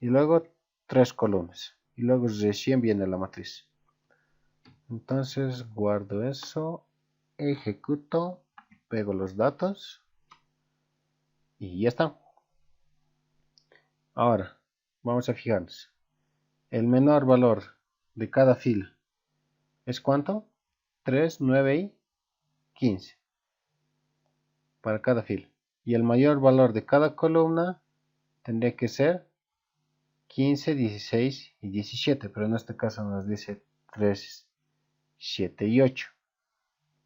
y luego 3 columnas. Y luego recién viene la matriz. Entonces guardo eso, ejecuto, pego los datos y ya está. Ahora vamos a fijarnos. El menor valor de cada fila es ¿cuánto? 3, 9 y 15 para cada fila. Y el mayor valor de cada columna tendría que ser 15, 16 y 17, pero en este caso nos dice 3, 7 y 8.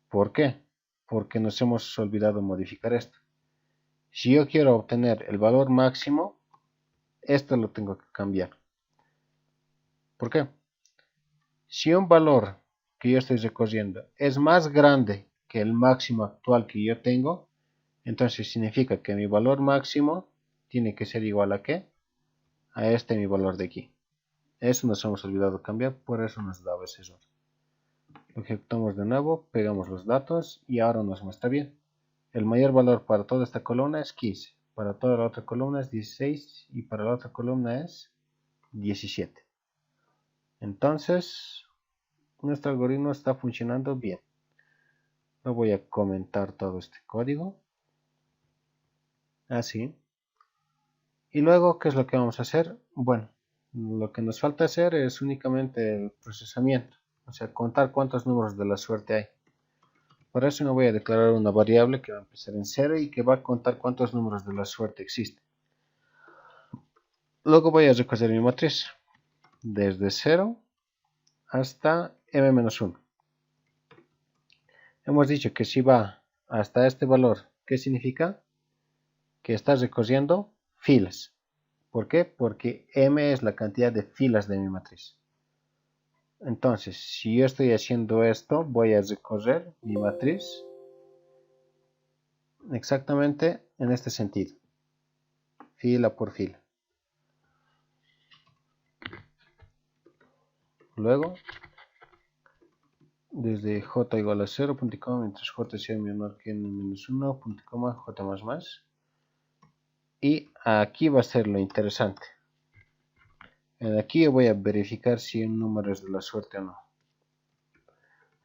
¿Por qué? Porque nos hemos olvidado modificar esto. Si yo quiero obtener el valor máximo, esto lo tengo que cambiar. ¿Por qué? Si un valor que yo estoy recorriendo es más grande que el máximo actual que yo tengo, entonces significa que mi valor máximo tiene que ser igual a ¿qué? A este mi valor de aquí. Eso nos hemos olvidado cambiar, por eso nos daba ese error. Lo ejecutamos de nuevo, pegamos los datos y ahora nos muestra bien. El mayor valor para toda esta columna es 15, para toda la otra columna es 16 y para la otra columna es 17. Entonces, nuestro algoritmo está funcionando bien. No voy a comentar todo este código. Así. Y luego, ¿qué es lo que vamos a hacer? Bueno, lo que nos falta hacer es únicamente el procesamiento. O sea, contar cuántos números de la suerte hay. Para eso me voy a declarar una variable que va a empezar en 0 y que va a contar cuántos números de la suerte existen. Luego voy a recoger mi matriz. Desde 0 hasta m-1. Hemos dicho que si va hasta este valor, ¿qué significa? Que está recorriendo filas. ¿Por qué? Porque m es la cantidad de filas de mi matriz. Entonces, si yo estoy haciendo esto, voy a recorrer mi matriz exactamente en este sentido, fila por fila. Luego, desde j igual a 0, punto y coma, mientras j sea menor que n-1, punto y coma, j más más. Y aquí va a ser lo interesante. Aquí yo voy a verificar si un número es de la suerte o no.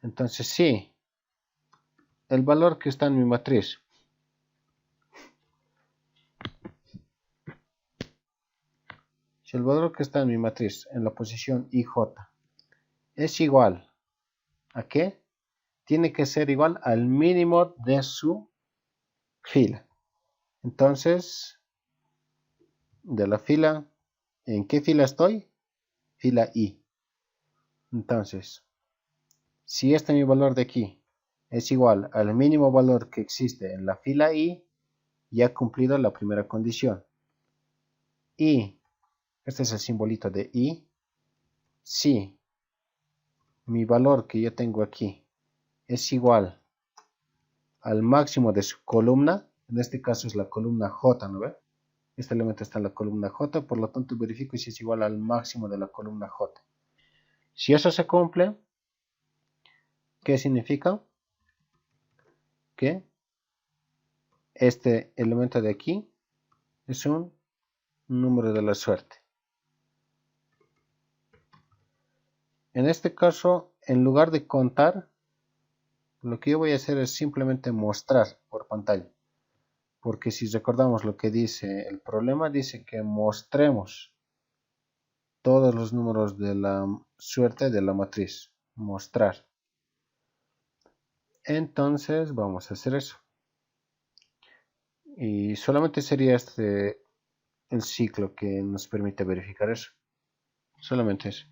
Entonces sí, el valor que está en mi matriz si el valor que está en mi matriz en la posición IJ es igual a ¿qué? Tiene que ser igual al mínimo de su fila. Entonces, de la fila, ¿en qué fila estoy? Fila I. Entonces, si este mi valor de aquí es igual al mínimo valor que existe en la fila I, ya he cumplido la primera condición. Y, este es el simbolito de I, si mi valor que yo tengo aquí es igual al máximo de su columna, en este caso es la columna J, ¿no ve? Este elemento está en la columna J, por lo tanto verifico si es igual al máximo de la columna J. Si eso se cumple, ¿qué significa? Que este elemento de aquí es un número de la suerte. En este caso, en lugar de contar, lo que yo voy a hacer es simplemente mostrar por pantalla. Porque si recordamos lo que dice el problema, dice que mostremos todos los números de la suerte de la matriz. Mostrar. Entonces vamos a hacer eso. Y solamente sería este el ciclo que nos permite verificar eso. Solamente eso.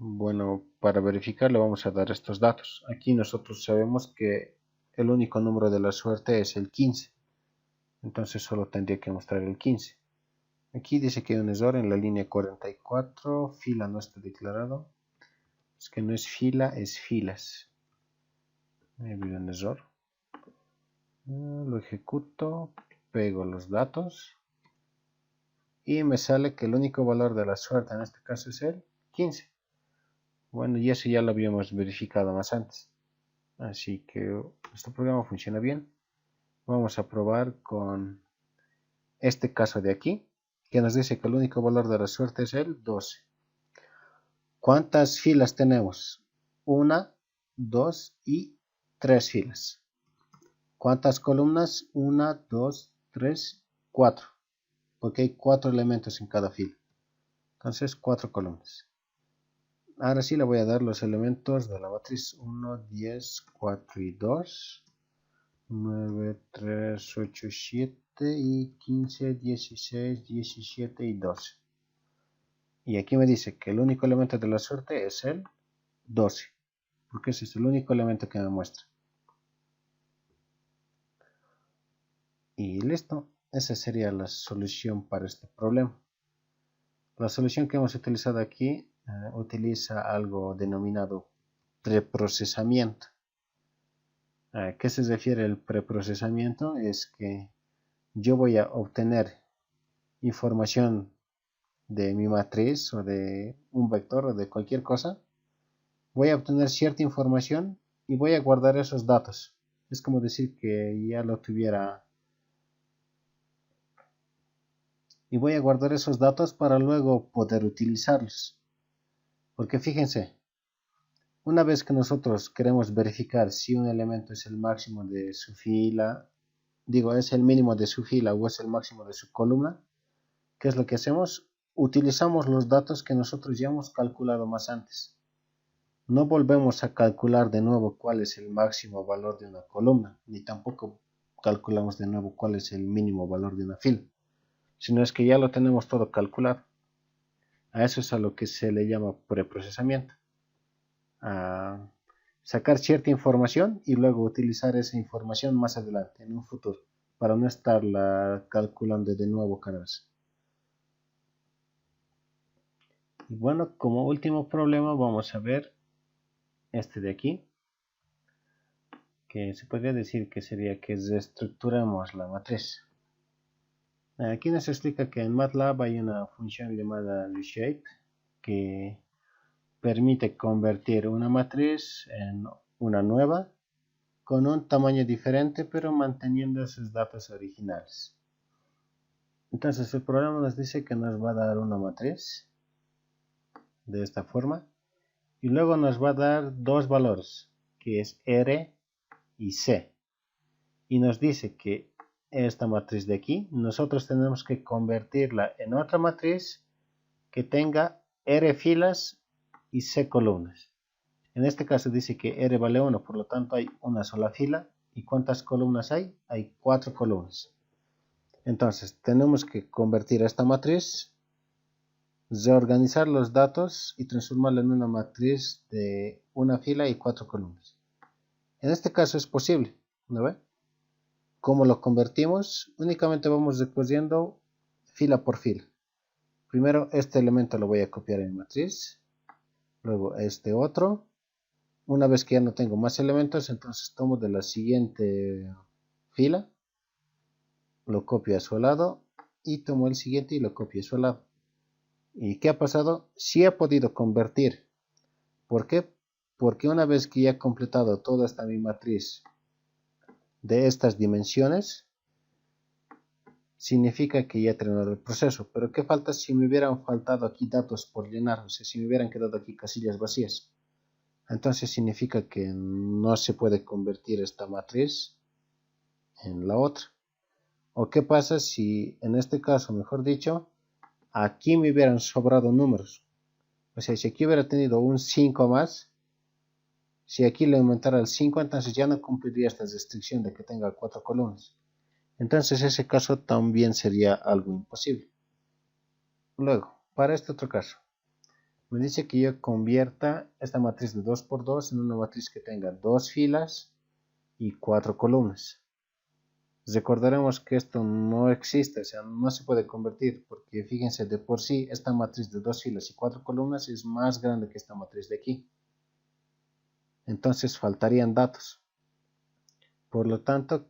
Bueno, para verificar le vamos a dar estos datos. Aquí nosotros sabemos que el único número de la suerte es el 15. Entonces solo tendría que mostrar el 15. Aquí dice que hay un error en la línea 44. Fila no está declarado. Es que no es fila, es filas. Hay un error. Lo ejecuto. Pego los datos. Y me sale que el único valor de la suerte en este caso es el 15. Bueno, y eso ya lo habíamos verificado más antes. Así que este programa funciona bien. Vamos a probar con este caso de aquí, que nos dice que el único valor de la suerte es el 12. ¿Cuántas filas tenemos? 1, 2 y 3 filas. ¿Cuántas columnas? 1, 2, 3, 4. Porque hay 4 elementos en cada fila. Entonces, 4 columnas. Ahora sí le voy a dar los elementos de la matriz 1, 10, 4 y 2, 9, 3, 8, 7 y 15, 16, 17 y 12. Y aquí me dice que el único elemento de la suerte es el 12, porque ese es el único elemento que me muestra. Y listo, esa sería la solución para este problema. La solución que hemos utilizado aquí utiliza algo denominado preprocesamiento. ¿A qué se refiere el preprocesamiento? Es que yo voy a obtener información de mi matriz o de un vector o de cualquier cosa. Voy a obtener cierta información y voy a guardar esos datos. Es como decir que ya lo tuviera. Y voy a guardar esos datos para luego poder utilizarlos. Porque fíjense, una vez que nosotros queremos verificar si un elemento es el máximo de su fila, es el mínimo de su fila o es el máximo de su columna, ¿qué es lo que hacemos? Utilizamos los datos que nosotros ya hemos calculado más antes. No volvemos a calcular de nuevo cuál es el máximo valor de una columna, ni tampoco calculamos de nuevo cuál es el mínimo valor de una fila, sino es que ya lo tenemos todo calculado. A eso es a lo que se le llama preprocesamiento. A sacar cierta información y luego utilizar esa información más adelante, en un futuro, para no estarla calculando de nuevo cada vez. Y bueno, como último problema vamos a ver este de aquí, que se podría decir que sería que reestructuramos la matriz. Aquí nos explica que en MATLAB hay una función llamada reshape que permite convertir una matriz en una nueva con un tamaño diferente pero manteniendo sus datos originales. Entonces el programa nos dice que nos va a dar una matriz de esta forma y luego nos va a dar dos valores, que es R y C, y nos dice que esta matriz de aquí nosotros tenemos que convertirla en otra matriz que tenga R filas y C columnas. En este caso dice que R vale 1, por lo tanto hay una sola fila. ¿Y cuántas columnas hay? Hay 4 columnas. Entonces tenemos que convertir esta matriz, reorganizar los datos y transformarla en una matriz de una fila y 4 columnas. En este caso es posible, ¿no ve? ¿Cómo lo convertimos? Únicamente vamos recorriendo fila por fila. Primero este elemento lo voy a copiar en matriz, luego este otro. Una vez que ya no tengo más elementos, entonces tomo de la siguiente fila, lo copio a su lado y tomo el siguiente y lo copio a su lado. ¿Y qué ha pasado? Sí he podido convertir. ¿Por qué? Porque una vez que ya he completado toda esta mi matriz de estas dimensiones, significa que ya he terminado el proceso. Pero ¿qué falta si me hubieran faltado aquí datos por llenar? O sea, si me hubieran quedado aquí casillas vacías. Entonces significa que no se puede convertir esta matriz en la otra. ¿O qué pasa si en este caso, mejor dicho, aquí me hubieran sobrado números? O sea, si aquí hubiera tenido un 5 más, si aquí le aumentara el 5, entonces ya no cumpliría esta restricción de que tenga 4 columnas. Entonces ese caso también sería algo imposible. Luego, para este otro caso, me dice que yo convierta esta matriz de 2 por 2 en una matriz que tenga 2 filas y 4 columnas. Recordaremos que esto no existe, o sea, no se puede convertir, porque fíjense, de por sí esta matriz de 2 filas y 4 columnas es más grande que esta matriz de aquí. Entonces faltarían datos. Por lo tanto,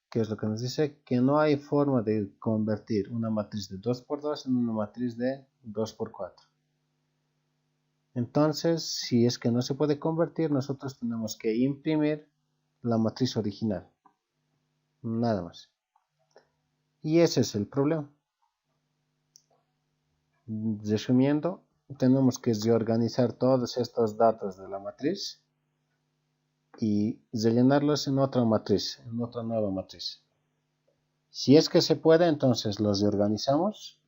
¿qué es lo que nos dice? Que no hay forma de convertir una matriz de 2 por 2 en una matriz de 2 por 4. Entonces, si es que no se puede convertir, nosotros tenemos que imprimir la matriz original. Nada más. Y ese es el problema. Resumiendo, tenemos que reorganizar todos estos datos de la matriz y rellenarlos en otra matriz, en otra nueva matriz. Si es que se puede, entonces los reorganizamos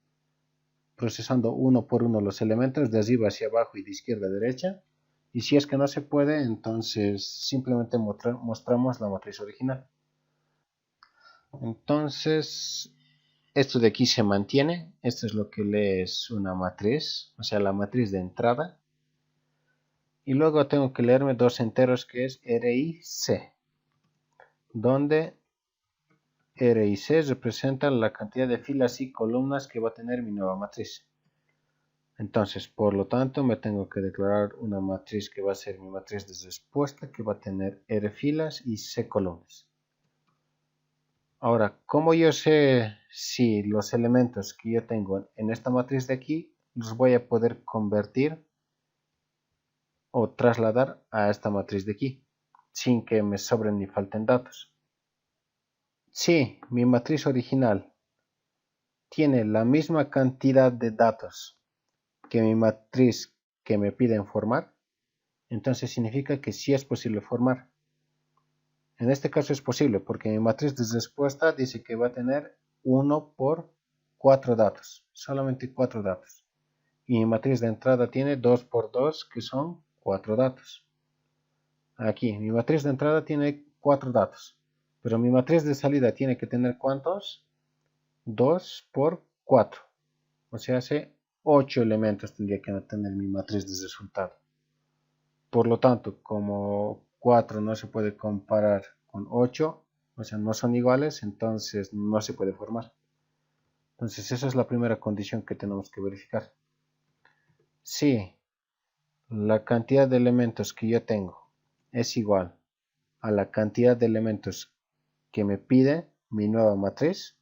procesando uno por uno los elementos de arriba hacia abajo y de izquierda a derecha. Y si es que no se puede, entonces simplemente mostramos la matriz original. Entonces, esto de aquí se mantiene. Esto es lo que lee es una matriz, o sea, la matriz de entrada. Y luego tengo que leerme dos enteros que es R y C, donde R y C representan la cantidad de filas y columnas que va a tener mi nueva matriz. Entonces, por lo tanto, me tengo que declarar una matriz que va a ser mi matriz de respuesta, que va a tener R filas y C columnas. Ahora, ¿cómo yo sé si los elementos que yo tengo en esta matriz de aquí los voy a poder convertir o trasladar a esta matriz de aquí, sin que me sobren ni falten datos? Si mi matriz original tiene la misma cantidad de datos que mi matriz que me piden formar, entonces significa que sí es posible formar. En este caso es posible porque mi matriz de respuesta dice que va a tener 1 por 4 datos, solamente 4 datos. Y mi matriz de entrada tiene 2 por 2, que son 4 datos. Aquí, mi matriz de entrada tiene 4 datos, pero mi matriz de salida tiene que tener ¿cuántos? 2 por 4. O sea, hace 8 elementos tendría que tener mi matriz de resultado. Por lo tanto, como 4 no se puede comparar con 8, o sea, no son iguales, entonces no se puede formar. Entonces, esa es la primera condición que tenemos que verificar. Si la cantidad de elementos que yo tengo es igual a la cantidad de elementos que me pide mi nueva matriz,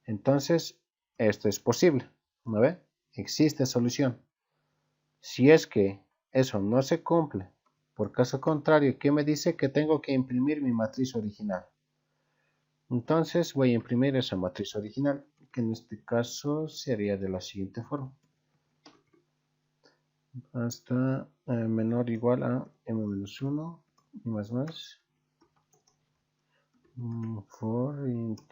entonces esto es posible. ¿No ve? Existe solución. Si es que eso no se cumple, por caso contrario, ¿qué me dice? Que tengo que imprimir mi matriz original. Entonces voy a imprimir esa matriz original, que en este caso sería de la siguiente forma. Hasta menor o igual a m-1 y más for int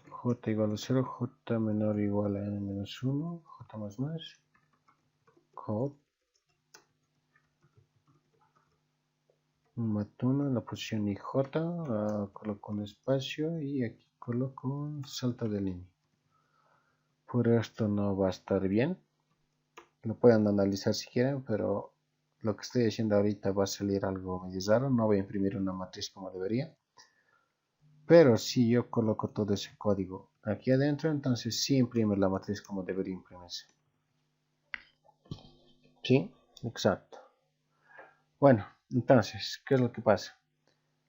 j igual a 0, j menor o igual a n-1, j más cop matuna en la posición IJ, coloco un espacio y aquí coloco un salto de línea. Por esto no va a estar bien. Lo pueden analizar si quieren, pero lo que estoy haciendo ahorita va a salir algo medio raro. No voy a imprimir una matriz como debería. Pero si yo coloco todo ese código aquí adentro, entonces sí imprime la matriz como debería imprimirse. ¿Sí? Exacto. Bueno, entonces, ¿qué es lo que pasa?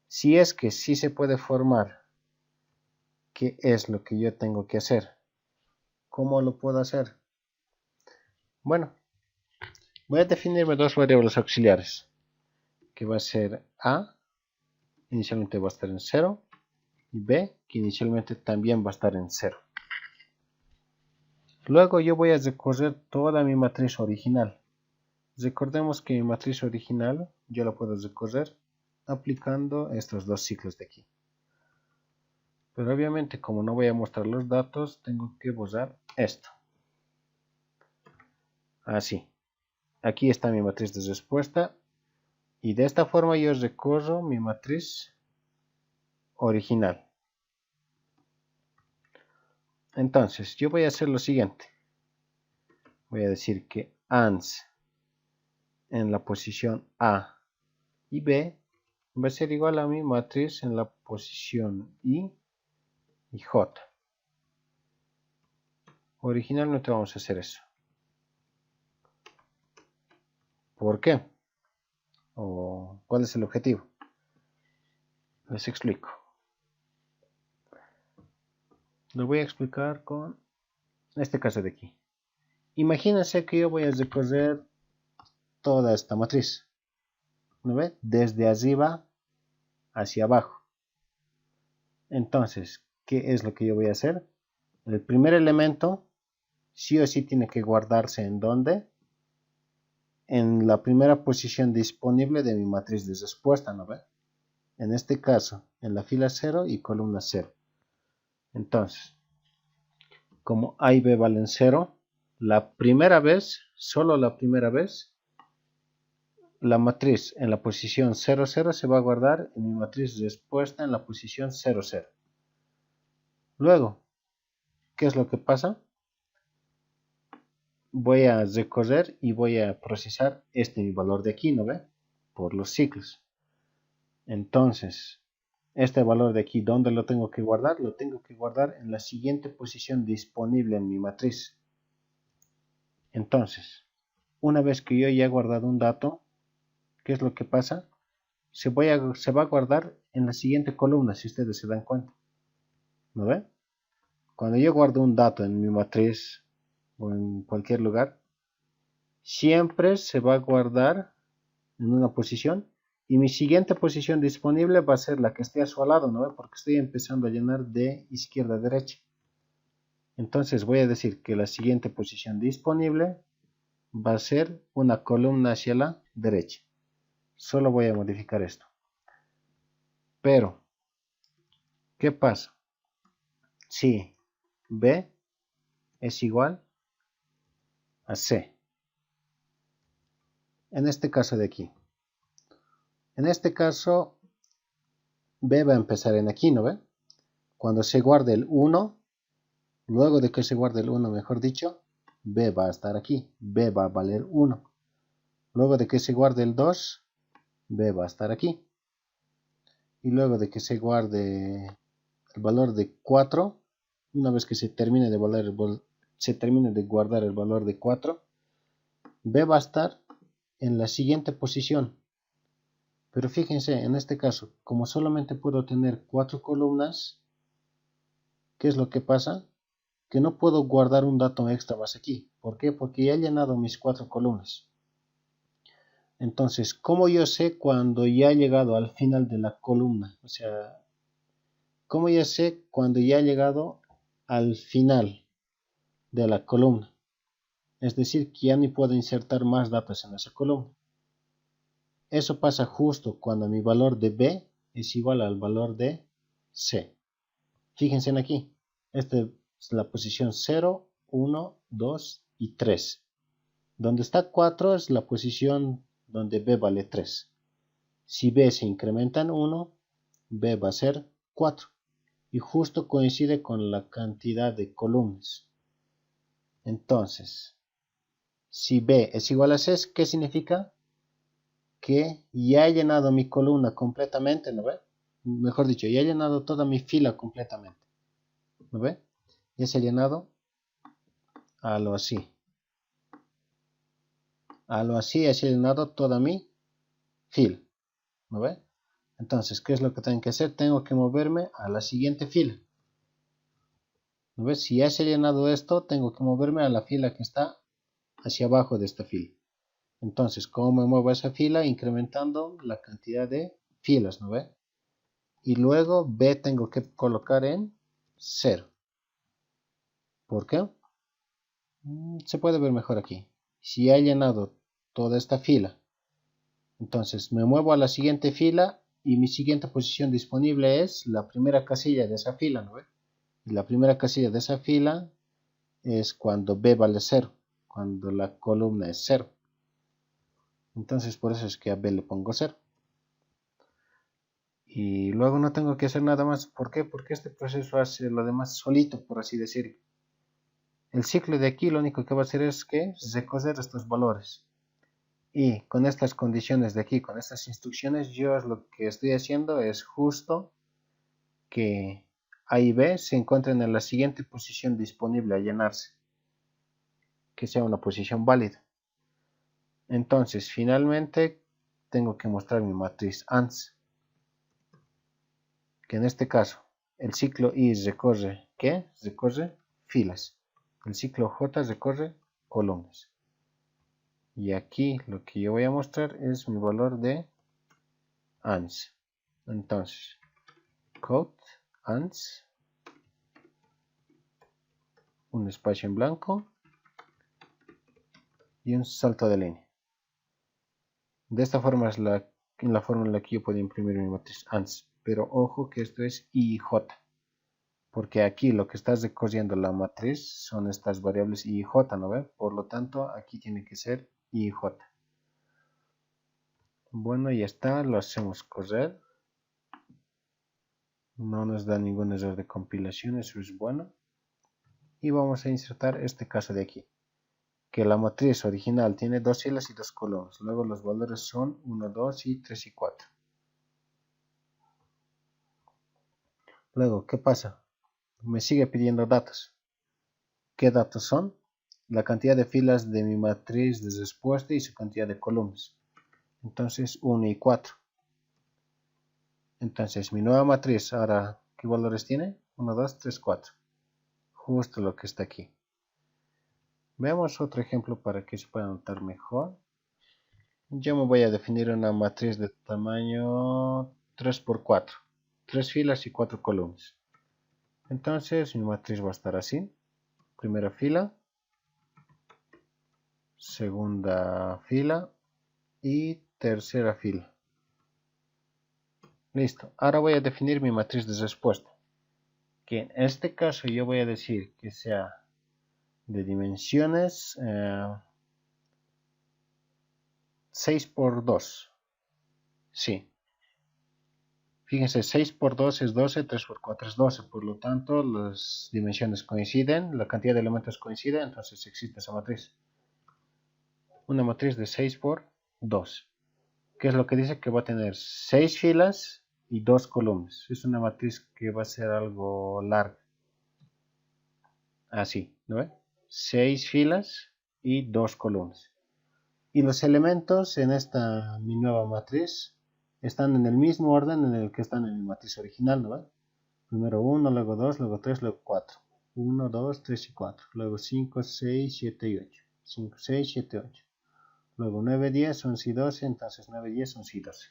Si es que sí se puede formar, ¿qué es lo que yo tengo que hacer? ¿Cómo lo puedo hacer? Bueno, voy a definirme dos variables auxiliares, que va a ser A, inicialmente va a estar en 0, y B, que inicialmente también va a estar en 0. Luego yo voy a recorrer toda mi matriz original. Recordemos que mi matriz original yo la puedo recorrer aplicando estos dos ciclos de aquí. Pero obviamente, como no voy a mostrar los datos, tengo que borrar esto. Así. Aquí está mi matriz de respuesta. Y de esta forma yo recorro mi matriz original. Entonces, yo voy a hacer lo siguiente. Voy a decir que ANS en la posición A y B va a ser igual a mi matriz en la posición I y J. Originalmente vamos a hacer eso. ¿Por qué? ¿O cuál es el objetivo? Les explico. Lo voy a explicar con este caso de aquí. Imagínense que yo voy a recorrer toda esta matriz. ¿No ve? Desde arriba hacia abajo. Entonces, ¿qué es lo que yo voy a hacer? El primer elemento sí o sí tiene que guardarse en ¿dónde? En la primera posición disponible de mi matriz de respuesta, ¿no ve? En este caso, en la fila 0 y columna 0. Entonces, como A y B valen 0, la primera vez, solo la primera vez, la matriz en la posición 0, 0 se va a guardar en mi matriz respuesta en la posición 0, 0. Luego, ¿qué es lo que pasa? Voy a recorrer y voy a procesar mi valor de aquí, ¿no ve? Por los ciclos. Entonces, este valor de aquí, ¿dónde lo tengo que guardar? Lo tengo que guardar en la siguiente posición disponible en mi matriz. Entonces, una vez que yo ya he guardado un dato, ¿qué es lo que pasa? Se va a guardar en la siguiente columna, si ustedes se dan cuenta. ¿No ve? Cuando yo guardo un dato en mi matriz o en cualquier lugar, siempre se va a guardar en una posición y mi siguiente posición disponible va a ser la que esté a su lado, ¿no? Porque estoy empezando a llenar de izquierda a derecha. Entonces voy a decir que la siguiente posición disponible va a ser una columna hacia la derecha. Solo voy a modificar esto. Pero, ¿qué pasa? Si B es igual a C. En este caso de aquí. En este caso, B va a empezar en aquí, ¿no ve? Cuando se guarde el 1, luego de que se guarde el 1, mejor dicho, B va a estar aquí. B va a valer 1. Luego de que se guarde el 2, B va a estar aquí. Y luego de que se guarde el valor de 4, una vez que se termine de guardar el valor de 4, B va a estar en la siguiente posición. Pero fíjense, en este caso, como solamente puedo tener 4 columnas, ¿qué es lo que pasa? Que no puedo guardar un dato extra más aquí. ¿Por qué? Porque ya he llenado mis 4 columnas. Entonces, ¿cómo yo sé cuando ya he llegado al final de la columna? O sea, ¿cómo yo sé cuando ya he llegado al final de la columna? Es decir, que ya ni puedo insertar más datos en esa columna. Eso pasa justo cuando mi valor de B es igual al valor de C. Fíjense en aquí. Esta es la posición 0, 1, 2 y 3. Donde está 4 es la posición donde B vale 3. Si B se incrementa en 1, B va a ser 4. Y justo coincide con la cantidad de columnas. Entonces, si B es igual a C, ¿qué significa? Que ya he llenado mi columna completamente, ¿no ve? Mejor dicho, ya he llenado toda mi fila completamente. ¿No ve? Ya se ha llenado a lo así. A lo así he llenado toda mi fila. ¿No ve? Entonces, ¿qué es lo que tengo que hacer? Tengo que moverme a la siguiente fila. ¿No ves? Si ya se ha llenado esto, tengo que moverme a la fila que está hacia abajo de esta fila. Entonces, ¿cómo me muevo a esa fila? Incrementando la cantidad de filas, ¿no ve? Y luego B tengo que colocar en 0. ¿Por qué? Se puede ver mejor aquí. Si ya he llenado toda esta fila, entonces me muevo a la siguiente fila y mi siguiente posición disponible es la primera casilla de esa fila, ¿no ve? Y la primera casilla de esa fila es cuando B vale 0, cuando la columna es 0. Entonces por eso es que a B le pongo 0. Y luego no tengo que hacer nada más. ¿Por qué? Porque este proceso hace lo demás solito, por así decirlo. El ciclo de aquí lo único que va a hacer es que recoger estos valores. Y con estas condiciones de aquí, con estas instrucciones, yo lo que estoy haciendo es justo que A y B se encuentren en la siguiente posición disponible a llenarse. Que sea una posición válida. Entonces, finalmente, tengo que mostrar mi matriz ANS. Que en este caso, el ciclo I recorre, ¿qué? Recorre filas. El ciclo J recorre columnas. Y aquí lo que yo voy a mostrar es mi valor de ANS. Entonces, code ANS, un espacio en blanco y un salto de línea. De esta forma es la forma en la que yo puedo imprimir mi matriz ANS. Pero ojo que esto es IJ. porque aquí lo que estás recorriendo la matriz son estas variables i y j, ¿no ve? Por lo tanto, aquí tiene que ser i y j. Bueno, ya está, lo hacemos correr. No nos da ningún error de compilación, eso es bueno. Y vamos a insertar este caso de aquí, que la matriz original tiene 2 filas y 2 columnas. Luego los valores son 1, 2 y 3 y 4. Luego, ¿qué pasa? Me sigue pidiendo datos. ¿Qué datos son? La cantidad de filas de mi matriz de respuesta y su cantidad de columnas. Entonces 1 y 4. Entonces mi nueva matriz ahora, ¿qué valores tiene? 1, 2, 3, 4. Justo lo que está aquí. Veamos otro ejemplo para que se pueda notar mejor. Yo me voy a definir una matriz de tamaño 3 por 4. 3 filas y 4 columnas. Entonces mi matriz va a estar así. Primera fila, segunda fila y tercera fila. Listo. Ahora voy a definir mi matriz de respuesta, que en este caso yo voy a decir que sea de dimensiones 6 por 2. Sí. Fíjense, 6 por 2 es 12, 3 por 4 es 12, por lo tanto las dimensiones coinciden, la cantidad de elementos coincide, entonces existe esa matriz. Una matriz de 6 por 2. ¿Qué es lo que dice? Que va a tener 6 filas y 2 columnas. Es una matriz que va a ser algo larga. Así, ¿no ve? 6 filas y 2 columnas. Y los elementos en esta mi nueva matriz están en el mismo orden en el que están en mi matriz original, ¿no ve? Primero 1, luego 2, luego 3, luego 4. 1, 2, 3 y 4. Luego 5, 6, 7 y 8. 5, 6, 7, 8. Luego 9, 10, 11 y 12. Entonces 9, 10, 11 y 12.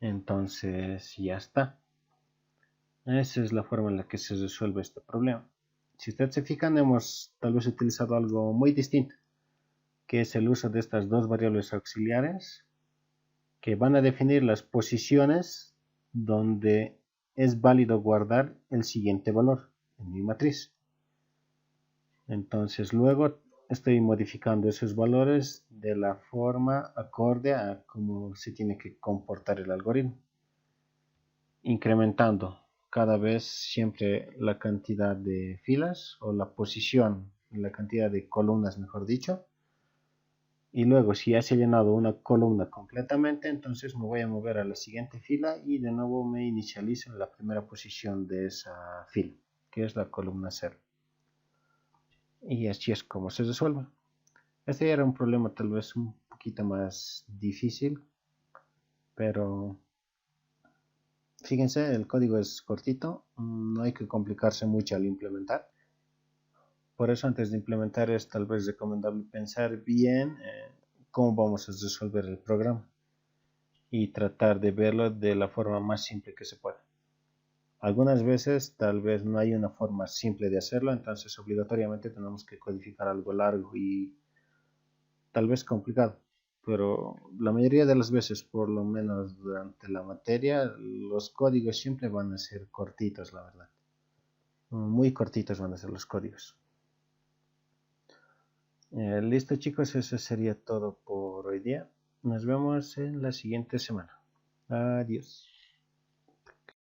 Entonces ya está. Esa es la forma en la que se resuelve este problema. Si ustedes se fijan, hemos tal vez utilizado algo muy distinto, que es el uso de estas dos variables auxiliares que van a definir las posiciones donde es válido guardar el siguiente valor en mi matriz. Entonces luego estoy modificando esos valores de la forma acorde a cómo se tiene que comportar el algoritmo, incrementando cada vez siempre la cantidad de filas o la posición, la cantidad de columnas, mejor dicho. Y luego, si ya se ha llenado una columna completamente, entonces me voy a mover a la siguiente fila y de nuevo me inicializo en la primera posición de esa fila, que es la columna 0. Y así es como se resuelve. Este era un problema tal vez un poquito más difícil, pero fíjense, el código es cortito, no hay que complicarse mucho al implementar. Por eso antes de implementar es tal vez recomendable pensar bien cómo vamos a resolver el programa y tratar de verlo de la forma más simple que se pueda. Algunas veces tal vez no hay una forma simple de hacerlo, entonces obligatoriamente tenemos que codificar algo largo y tal vez complicado, pero la mayoría de las veces, por lo menos durante la materia, los códigos siempre van a ser cortitos, la verdad. Muy cortitos van a ser los códigos. Listo chicos, eso sería todo por hoy día. Nos vemos en la siguiente semana. Adiós.